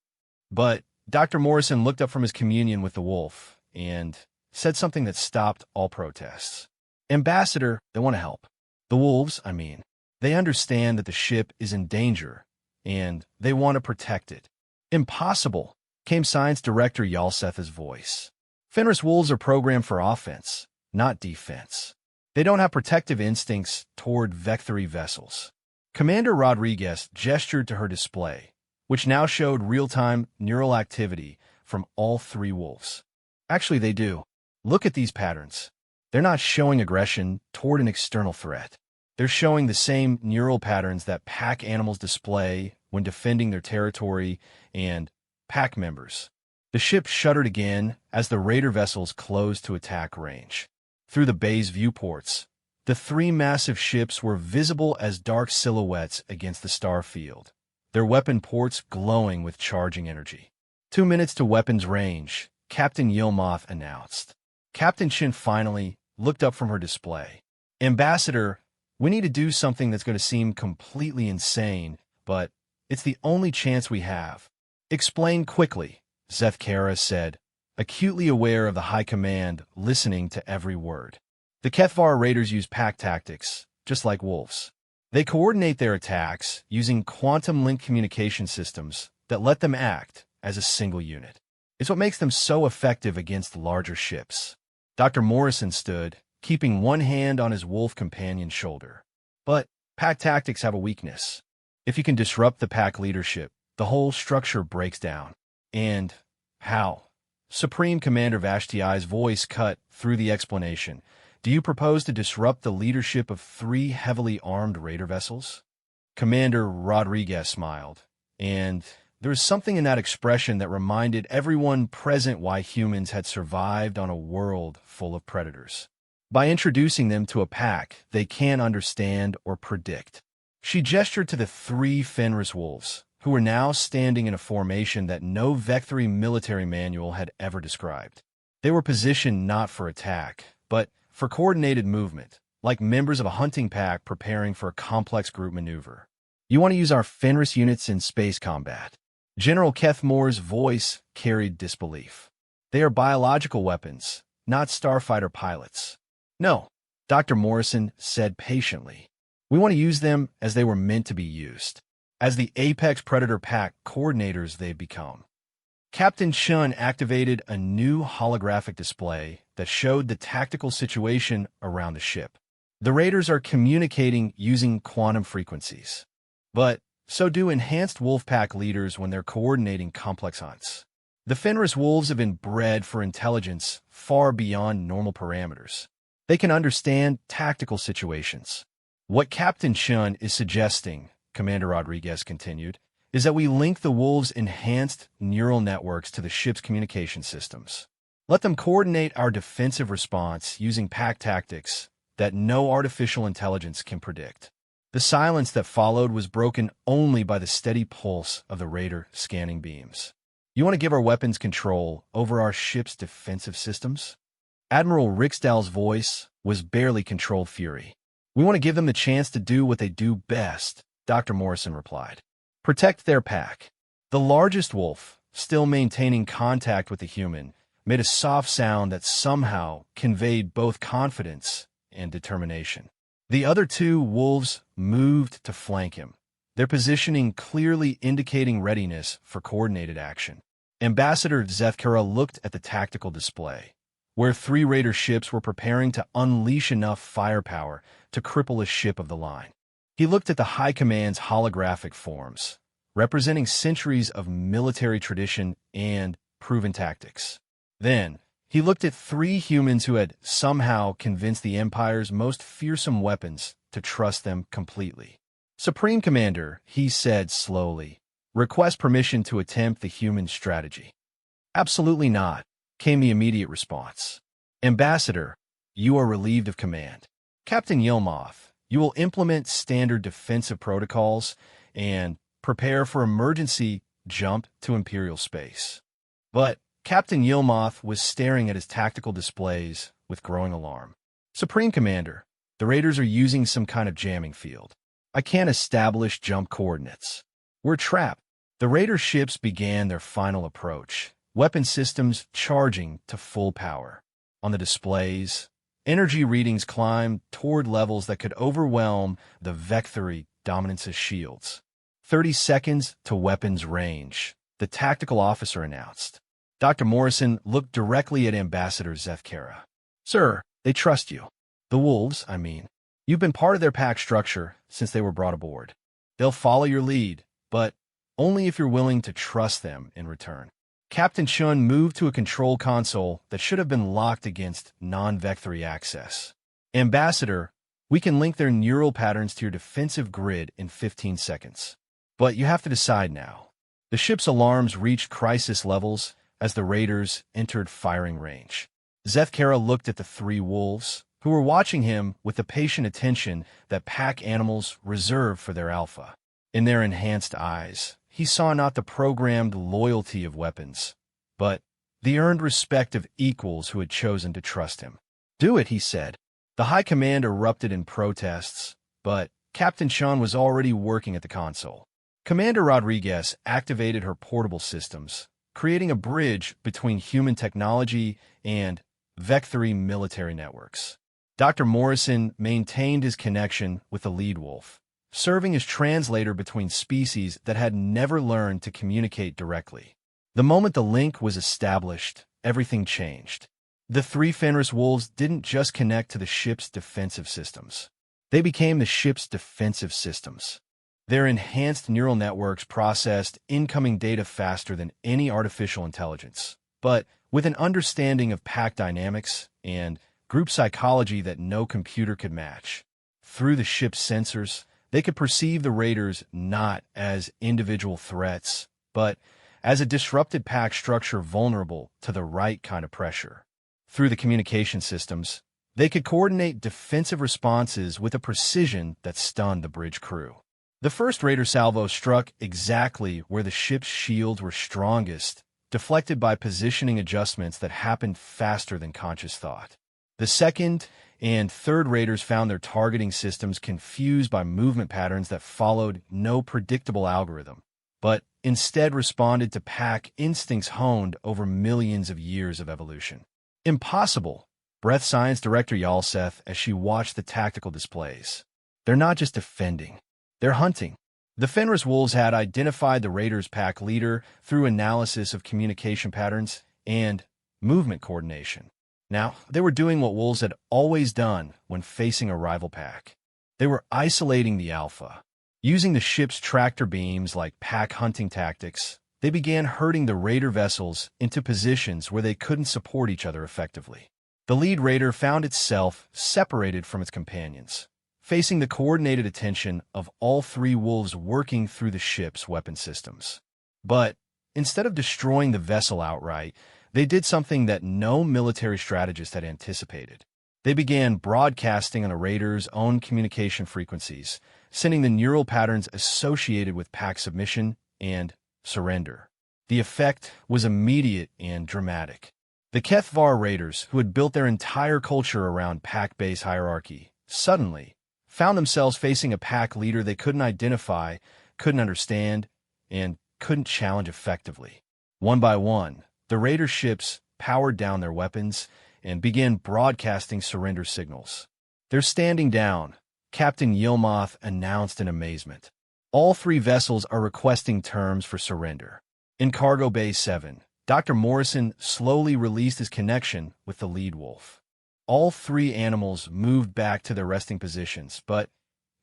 But Dr. Morrison looked up from his communion with the wolf and said something that stopped all protests. "Ambassador, they want to help. The wolves, I mean. They understand that the ship is in danger, and they want to protect it." "Impossible," came Science Director Yalsetha's voice. "Fenris wolves are programmed for offense, not defense. They don't have protective instincts toward Vecthory vessels." Commander Rodriguez gestured to her display, which now showed real-time neural activity from all three wolves. "Actually, they do. Look at these patterns. They're not showing aggression toward an external threat. They're showing the same neural patterns that pack animals display when defending their territory and pack members." The ship shuddered again as the Raider vessels closed to attack range. Through the bay's viewports, the three massive ships were visible as dark silhouettes against the star field, their weapon ports glowing with charging energy. 2 minutes to weapons range, Captain Yilmoth announced. Captain Shin finally looked up from her display. "Ambassador, we need to do something that's going to seem completely insane, but it's the only chance we have." "Explain quickly," Zethkura said, acutely aware of the High Command listening to every word. "The Kethvar Raiders use pack tactics, just like wolves. They coordinate their attacks using quantum-link communication systems that let them act as a single unit. It's what makes them so effective against larger ships." Dr. Morrison stood, keeping one hand on his wolf companion's shoulder. "But pack tactics have a weakness. If you can disrupt the pack leadership, the whole structure breaks down." "And how?" Supreme Commander Vashti's voice cut through the explanation. "Do you propose to disrupt the leadership of 3 heavily armed Raider vessels?" Commander Rodriguez smiled, and there was something in that expression that reminded everyone present why humans had survived on a world full of predators. By introducing them to a pack they can't understand or predict. She gestured to the 3 Fenris wolves, who were now standing in a formation that no Vecthory military manual had ever described. They were positioned not for attack, but for coordinated movement, like members of a hunting pack preparing for a complex group maneuver. "You want to use our Fenris units in space combat?" General Kethmore's voice carried disbelief. "They are biological weapons, not starfighter pilots." "No," Dr. Morrison said patiently. "We want to use them as they were meant to be used, as the Apex Predator Pack coordinators they've become." Captain Chun activated a new holographic display that showed the tactical situation around the ship. The Raiders are communicating using quantum frequencies, but so do enhanced Wolfpack leaders when they're coordinating complex hunts. The Fenris Wolves have been bred for intelligence far beyond normal parameters. They can understand tactical situations. "What Captain Chun is suggesting," Commander Rodriguez continued, "is that we link the Wolves' enhanced neural networks to the ship's communication systems. Let them coordinate our defensive response using pack tactics that no artificial intelligence can predict. The silence that followed was broken only by the steady pulse of the Raider scanning beams. You want to give our weapons control over our ship's defensive systems? Admiral Riksdal's voice was barely controlled fury. We want to give them the chance to do what they do best, Dr. Morrison replied. Protect their pack. The largest wolf, still maintaining contact with the human, made a soft sound that somehow conveyed both confidence and determination. The other two wolves moved to flank him, their positioning clearly indicating readiness for coordinated action. Ambassador Zethkura looked at the tactical display, where 3 Raider ships were preparing to unleash enough firepower to cripple a ship of the line. He looked at the High Command's holographic forms, representing centuries of military tradition and proven tactics. Then, he looked at 3 humans who had somehow convinced the Empire's most fearsome weapons to trust them completely. Supreme Commander, he said slowly, request permission to attempt the human strategy. Absolutely not, came the immediate response. Ambassador, you are relieved of command. Captain Yilmoth, you will implement standard defensive protocols and prepare for emergency jump to Imperial space. But Captain Yilmoth was staring at his tactical displays with growing alarm. Supreme Commander, the Raiders are using some kind of jamming field. I can't establish jump coordinates. We're trapped. The Raider ships began their final approach, weapon systems charging to full power. On the displays, energy readings climbed toward levels that could overwhelm the Vecthory Dominance's shields. 30 seconds to weapons range, the tactical officer announced. Dr. Morrison looked directly at Ambassador Zethkura. Sir, they trust you. The wolves, I mean. You've been part of their pack structure since they were brought aboard. They'll follow your lead, but only if you're willing to trust them in return. Captain Chun moved to a control console that should have been locked against non-Vecthory access. Ambassador, we can link their neural patterns to your defensive grid in 15 seconds. But you have to decide now. The ship's alarms reached crisis levels as the Raiders entered firing range. Zethkura looked at the 3 wolves, who were watching him with the patient attention that pack animals reserve for their alpha. In their enhanced eyes, he saw not the programmed loyalty of weapons, but the earned respect of equals who had chosen to trust him. Do it, he said. The High Command erupted in protests, but Captain Chun was already working at the console. Commander Rodriguez activated her portable systems, creating a bridge between human technology and Vecthory military networks. Dr. Morrison maintained his connection with the lead wolf, serving as translator between species that had never learned to communicate directly. The moment the link was established, everything changed. The 3 Fenris wolves didn't just connect to the ship's defensive systems. They became the ship's defensive systems. Their enhanced neural networks processed incoming data faster than any artificial intelligence, but with an understanding of pack dynamics and group psychology that no computer could match. Through the ship's sensors, they could perceive the Raiders not as individual threats, but as a disrupted pack structure vulnerable to the right kind of pressure. Through the communication systems, they could coordinate defensive responses with a precision that stunned the bridge crew. The first Raider salvo struck exactly where the ship's shields were strongest, deflected by positioning adjustments that happened faster than conscious thought. The second and third Raiders found their targeting systems confused by movement patterns that followed no predictable algorithm, but instead responded to pack instincts honed over millions of years of evolution. Impossible, breathed Science Director Yalseth as she watched the tactical displays. They're not just defending. They're hunting. The Fenris wolves had identified the Raiders' pack leader through analysis of communication patterns and movement coordination. Now, they were doing what wolves had always done when facing a rival pack. They were isolating the alpha. Using the ship's tractor beams like pack hunting tactics, they began herding the Raider vessels into positions where they couldn't support each other effectively. The lead Raider found itself separated from its companions, facing the coordinated attention of all 3 wolves working through the ship's weapon systems. But instead of destroying the vessel outright, they did something that no military strategist had anticipated. They began broadcasting on the Raiders' own communication frequencies, sending the neural patterns associated with pack submission and surrender. The effect was immediate and dramatic. The HFY Raiders, who had built their entire culture around pack-based hierarchy, suddenly found themselves facing a pack leader they couldn't identify, couldn't understand, and couldn't challenge effectively. One by one, the Raider ships powered down their weapons and began broadcasting surrender signals. "They're standing down," Captain Yilmoth announced in amazement. "All 3 vessels are requesting terms for surrender." In Cargo Bay 7, Dr. Morrison slowly released his connection with the lead wolf. All 3 animals moved back to their resting positions, but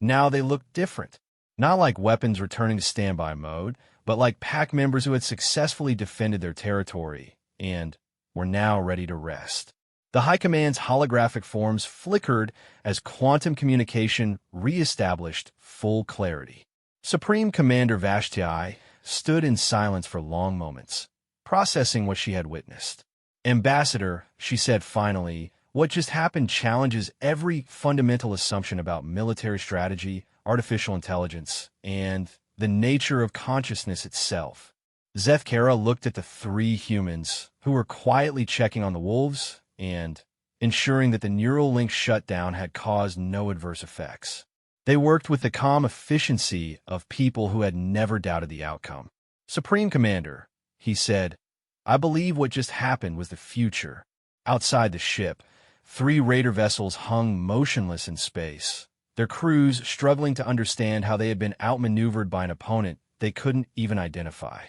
now they looked different. Not like weapons returning to standby mode, but like pack members who had successfully defended their territory and were now ready to rest. The High Command's holographic forms flickered as quantum communication re-established full clarity. Supreme Commander Vashti stood in silence for long moments, processing what she had witnessed. "Ambassador," she said finally, "what just happened challenges every fundamental assumption about military strategy, artificial intelligence, and the nature of consciousness itself." Zethkara looked at the 3 humans who were quietly checking on the wolves and ensuring that the neural link shutdown had caused no adverse effects. They worked with the calm efficiency of people who had never doubted the outcome. "Supreme Commander," he said, "I believe what just happened was the future." Outside the ship, 3 Raider vessels hung motionless in space, their crews struggling to understand how they had been outmaneuvered by an opponent they couldn't even identify.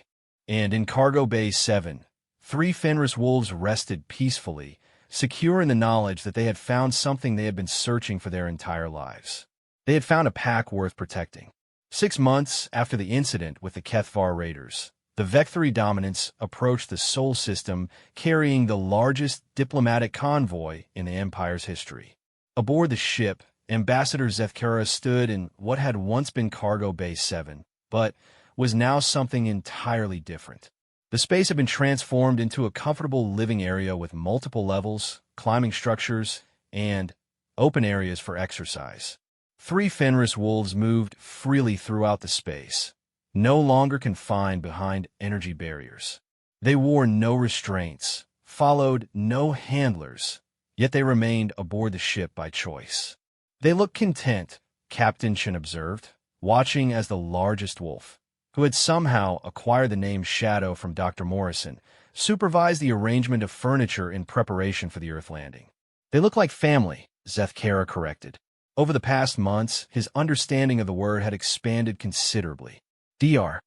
And in Cargo Bay 7, 3 Fenris wolves rested peacefully, secure in the knowledge that they had found something they had been searching for their entire lives. They had found a pack worth protecting. 6 months after the incident with the HFY Raiders, the Vecthory Dominance approached the Sol system carrying the largest diplomatic convoy in the Empire's history. Aboard the ship, Ambassador Zethkara stood in what had once been Cargo Bay 7, but was now something entirely different. The space had been transformed into a comfortable living area with multiple levels, climbing structures, and open areas for exercise. 3 Fenris wolves moved freely throughout the space, no longer confined behind energy barriers. They wore no restraints, followed no handlers, yet they remained aboard the ship by choice. "They look content," Captain Shin observed, watching as the largest wolf, who had somehow acquired the name Shadow from Dr. Morrison, supervised the arrangement of furniture in preparation for the Earth landing. "They look like family," Zethkara corrected. Over the past months, his understanding of the word had expanded considerably. "Dr.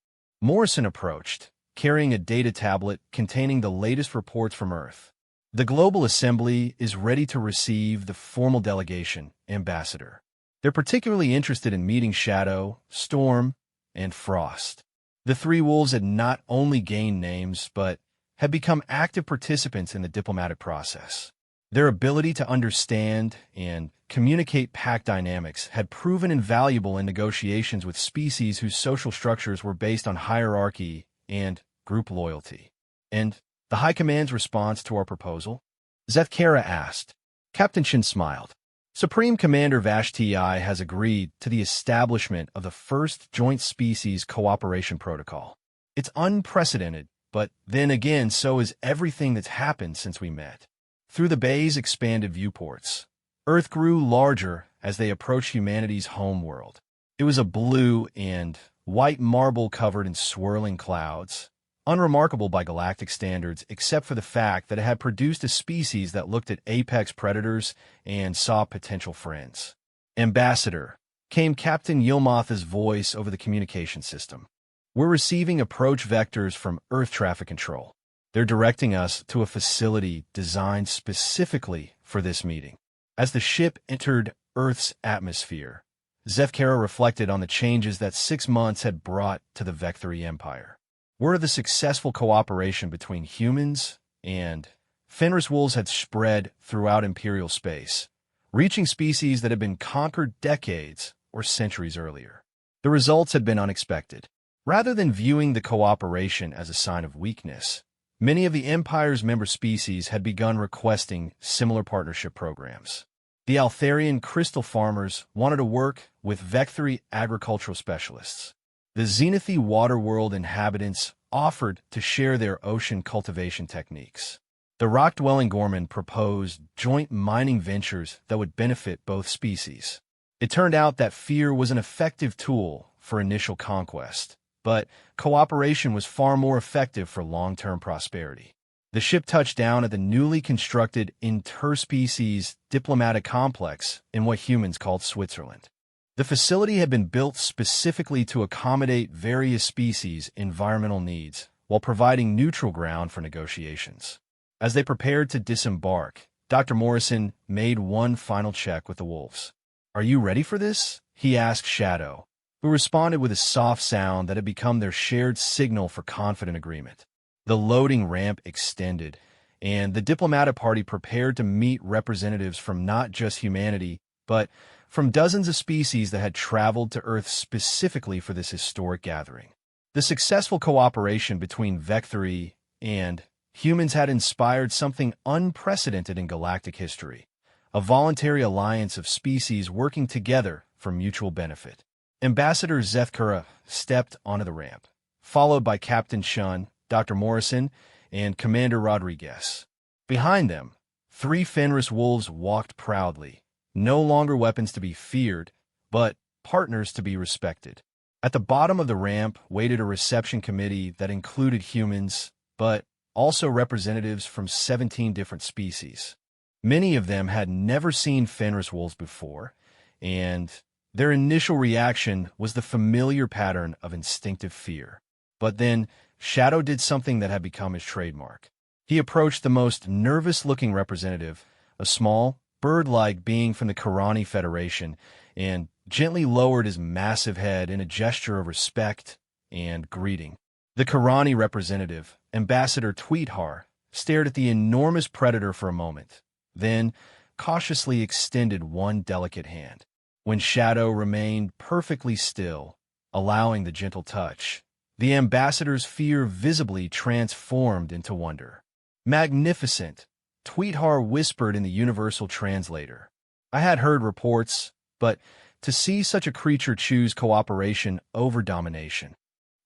Morrison approached, carrying a data tablet containing the latest reports from Earth. "The Global Assembly is ready to receive the formal delegation, Ambassador. They're particularly interested in meeting Shadow, Storm, and Frost." The 3 wolves had not only gained names, but had become active participants in the diplomatic process. Their ability to understand and communicate pack dynamics had proven invaluable in negotiations with species whose social structures were based on hierarchy and group loyalty. "And the High Command's response to our proposal?" Zethkara asked. Captain Shin smiled. "Supreme Commander Vashti has agreed to the establishment of the first Joint Species Cooperation Protocol. It's unprecedented, but then again, so is everything that's happened since we met." Through the bay's expanded viewports, Earth grew larger as they approached humanity's home world. It was a blue and white marble covered in swirling clouds, unremarkable by galactic standards except for the fact that it had produced a species that looked at apex predators and saw potential friends. "Ambassador," came Captain Yilmoth's voice over the communication system. "We're receiving approach vectors from Earth Traffic Control. They're directing us to a facility designed specifically for this meeting." As the ship entered Earth's atmosphere, Zethkara reflected on the changes that 6 months had brought to the Vecthory Empire. Word of the successful cooperation between humans and Fenris wolves had spread throughout Imperial space, reaching species that had been conquered decades or centuries earlier. The results had been unexpected. Rather than viewing the cooperation as a sign of weakness, many of the Empire's member species had begun requesting similar partnership programs. The Altharian crystal farmers wanted to work with Vecthory agricultural specialists. The Zenithy Waterworld inhabitants offered to share their ocean cultivation techniques. The rock-dwelling Gorman proposed joint mining ventures that would benefit both species. It turned out that fear was an effective tool for initial conquest, but cooperation was far more effective for long-term prosperity. The ship touched down at the newly constructed interspecies diplomatic complex in what humans called Switzerland. The facility had been built specifically to accommodate various species' environmental needs while providing neutral ground for negotiations. As they prepared to disembark, Dr. Morrison made one final check with the wolves. "Are you ready for this?" he asked Shadow, who responded with a soft sound that had become their shared signal for confident agreement. The loading ramp extended, and the diplomatic party prepared to meet representatives from not just humanity, but from dozens of species that had traveled to Earth specifically for this historic gathering. The successful cooperation between Vecthory and humans had inspired something unprecedented in galactic history, a voluntary alliance of species working together for mutual benefit. Ambassador Zethkura stepped onto the ramp, followed by Captain Shun, Dr. Morrison, and Commander Rodriguez. Behind them, 3 Fenris wolves walked proudly, no longer weapons to be feared, but partners to be respected. At the bottom of the ramp waited a reception committee that included humans, but also representatives from 17 different species. Many of them had never seen Fenris wolves before, and their initial reaction was the familiar pattern of instinctive fear. But then, Shadow did something that had become his trademark. He approached the most nervous-looking representative, a small, bird-like being from the Karani Federation, and gently lowered his massive head in a gesture of respect and greeting. The Karani representative, Ambassador Tweethar, stared at the enormous predator for a moment, then cautiously extended one delicate hand. When Shadow remained perfectly still, allowing the gentle touch, the ambassador's fear visibly transformed into wonder. "Magnificent," Tweethar whispered in the universal translator. "I had heard reports, but to see such a creature choose cooperation over domination."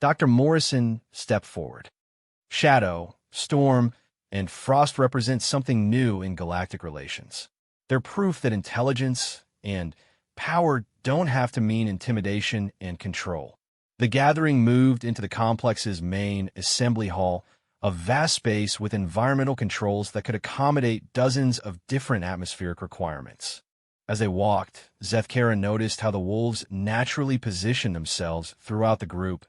Dr. Morrison stepped forward. "Shadow, Storm, and Frost represent something new in galactic relations. They're proof that intelligence and power don't have to mean intimidation and control." The gathering moved into the complex's main assembly hall, a vast space with environmental controls that could accommodate dozens of different atmospheric requirements. As they walked, Zethkara noticed how the wolves naturally positioned themselves throughout the group,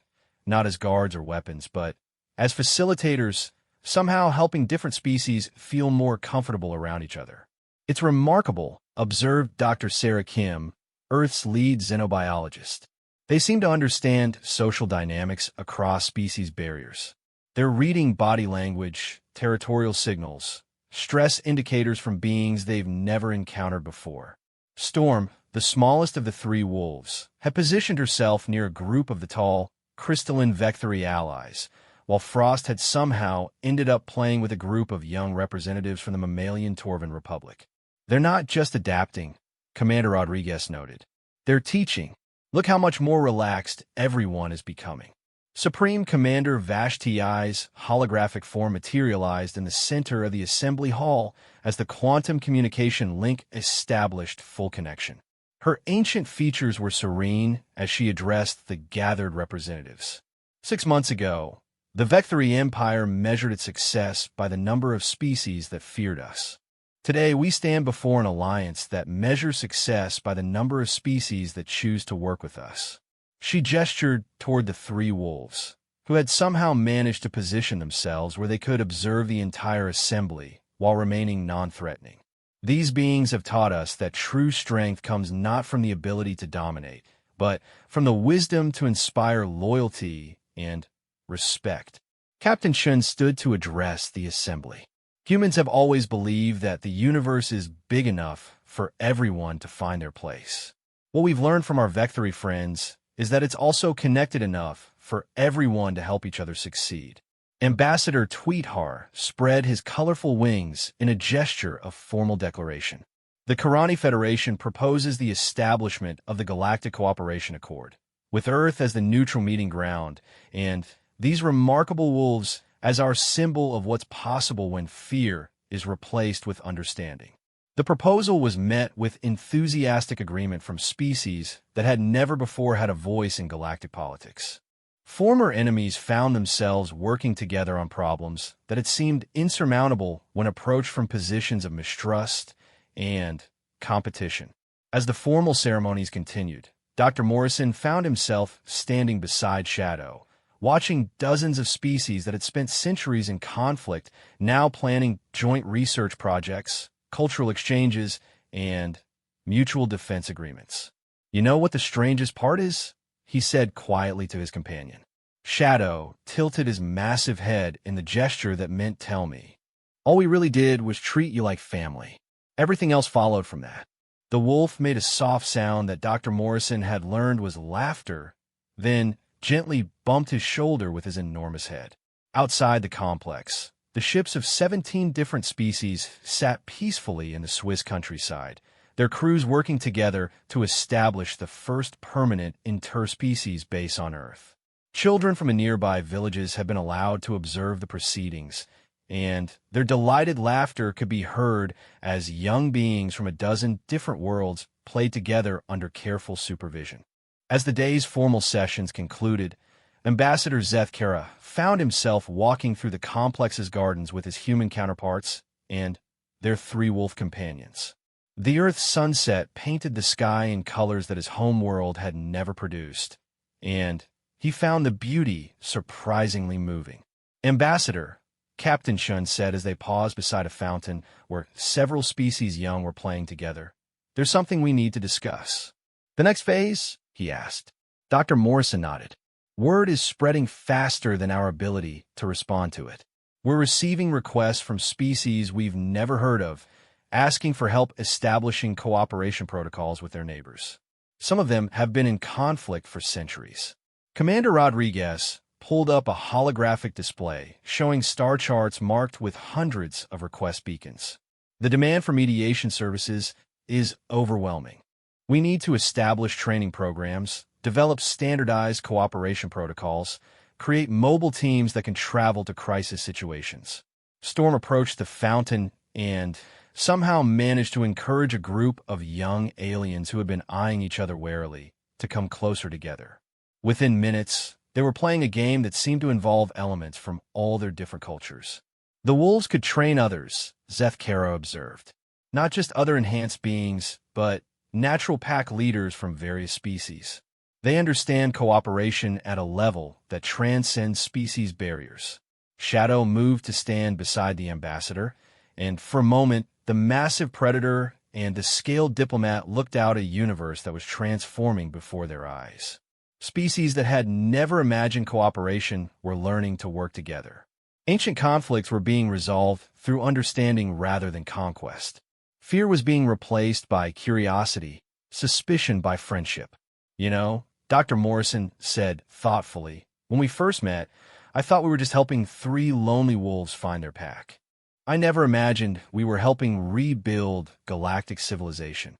not as guards or weapons, but as facilitators, somehow helping different species feel more comfortable around each other. "It's remarkable," observed Dr. Sarah Kim, Earth's lead xenobiologist. "They seem to understand social dynamics across species barriers. They're reading body language, territorial signals, stress indicators from beings they've never encountered before." Storm, the smallest of the 3 wolves, had positioned herself near a group of the tall, crystalline Vecthory allies, while Frost had somehow ended up playing with a group of young representatives from the mammalian Torvan Republic. "They're not just adapting," Commander Rodriguez noted. "They're teaching. Look how much more relaxed everyone is becoming." Supreme Commander Vashti's holographic form materialized in the center of the assembly hall as the quantum communication link established full connection. Her ancient features were serene as she addressed the gathered representatives. 6 months ago, the Vecthory Empire measured its success by the number of species that feared us. Today, we stand before an alliance that measures success by the number of species that choose to work with us. She gestured toward the 3 wolves, who had somehow managed to position themselves where they could observe the entire assembly while remaining non-threatening. "These beings have taught us that true strength comes not from the ability to dominate, but from the wisdom to inspire loyalty and respect." Captain Shun stood to address the assembly. "Humans have always believed that the universe is big enough for everyone to find their place. What we've learned from our Vecthory friends is that it's also connected enough for everyone to help each other succeed." Ambassador Tweethar spread his colorful wings in a gesture of formal declaration. The Karani Federation proposes the establishment of the Galactic Cooperation Accord, with Earth as the neutral meeting ground, and these remarkable wolves as our symbol of what's possible when fear is replaced with understanding. The proposal was met with enthusiastic agreement from species that had never before had a voice in galactic politics. Former enemies found themselves working together on problems that had seemed insurmountable when approached from positions of mistrust and competition. As the formal ceremonies continued, Dr. Morrison found himself standing beside Shadow, watching dozens of species that had spent centuries in conflict now planning joint research projects, cultural exchanges, and mutual defense agreements. "You know what the strangest part is?" he said quietly to his companion. Shadow tilted his massive head in the gesture that meant tell me. "All we really did was treat you like family. Everything else followed from that." The wolf made a soft sound that Dr. Morrison had learned was laughter, then gently bumped his shoulder with his enormous head. Outside the complex, the ships of 17 different species sat peacefully in the Swiss countryside, their crews working together to establish the first permanent interspecies base on Earth. Children from nearby villages had been allowed to observe the proceedings, and their delighted laughter could be heard as young beings from a dozen different worlds played together under careful supervision. As the day's formal sessions concluded, Ambassador Zeth Kara found himself walking through the complex's gardens with his human counterparts and their three wolf companions. The Earth's sunset painted the sky in colors that his home world had never produced, and he found the beauty surprisingly moving. "Ambassador," Captain Shun said as they paused beside a fountain where several species young were playing together, "there's something we need to discuss." "The next phase?" he asked. Dr. Morrison nodded. "Word is spreading faster than our ability to respond to it. We're receiving requests from species we've never heard of, asking for help establishing cooperation protocols with their neighbors. Some of them have been in conflict for centuries." Commander Rodriguez pulled up a holographic display showing star charts marked with hundreds of request beacons. "The demand for mediation services is overwhelming. We need to establish training programs, develop standardized cooperation protocols, create mobile teams that can travel to crisis situations." Storm approached the fountain and somehow managed to encourage a group of young aliens who had been eyeing each other warily to come closer together. Within minutes, they were playing a game that seemed to involve elements from all their different cultures. "The wolves could train others," Zeth Kara observed. "Not just other enhanced beings, but natural pack leaders from various species. They understand cooperation at a level that transcends species barriers." Shadow moved to stand beside the ambassador, and for a moment, the massive predator and the scaled diplomat looked out a universe that was transforming before their eyes. Species that had never imagined cooperation were learning to work together. Ancient conflicts were being resolved through understanding rather than conquest. Fear was being replaced by curiosity, suspicion by friendship. "You know," Dr. Morrison said thoughtfully, "when we first met, I thought we were just helping three lonely wolves find their pack. I never imagined we were helping rebuild galactic civilization."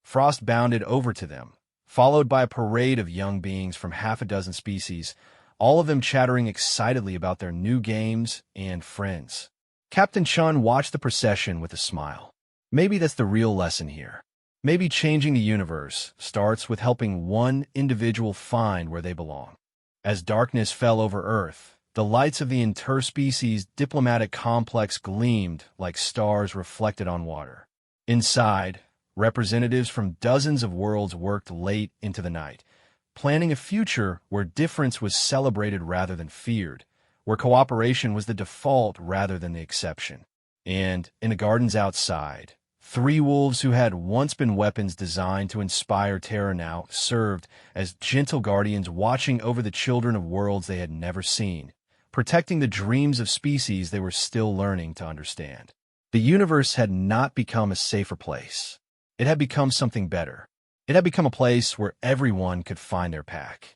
Frost bounded over to them, followed by a parade of young beings from half a dozen species, all of them chattering excitedly about their new games and friends. Captain Chun watched the procession with a smile. Maybe that's the real lesson here. Maybe changing the universe starts with helping one individual find where they belong. As darkness fell over Earth, the lights of the interspecies diplomatic complex gleamed like stars reflected on water. Inside, representatives from dozens of worlds worked late into the night, planning a future where difference was celebrated rather than feared, where cooperation was the default rather than the exception. And in the gardens outside, three wolves who had once been weapons designed to inspire terror now served as gentle guardians watching over the children of worlds they had never seen, protecting the dreams of species they were still learning to understand. The universe had not become a safer place. It had become something better. It had become a place where everyone could find their pack.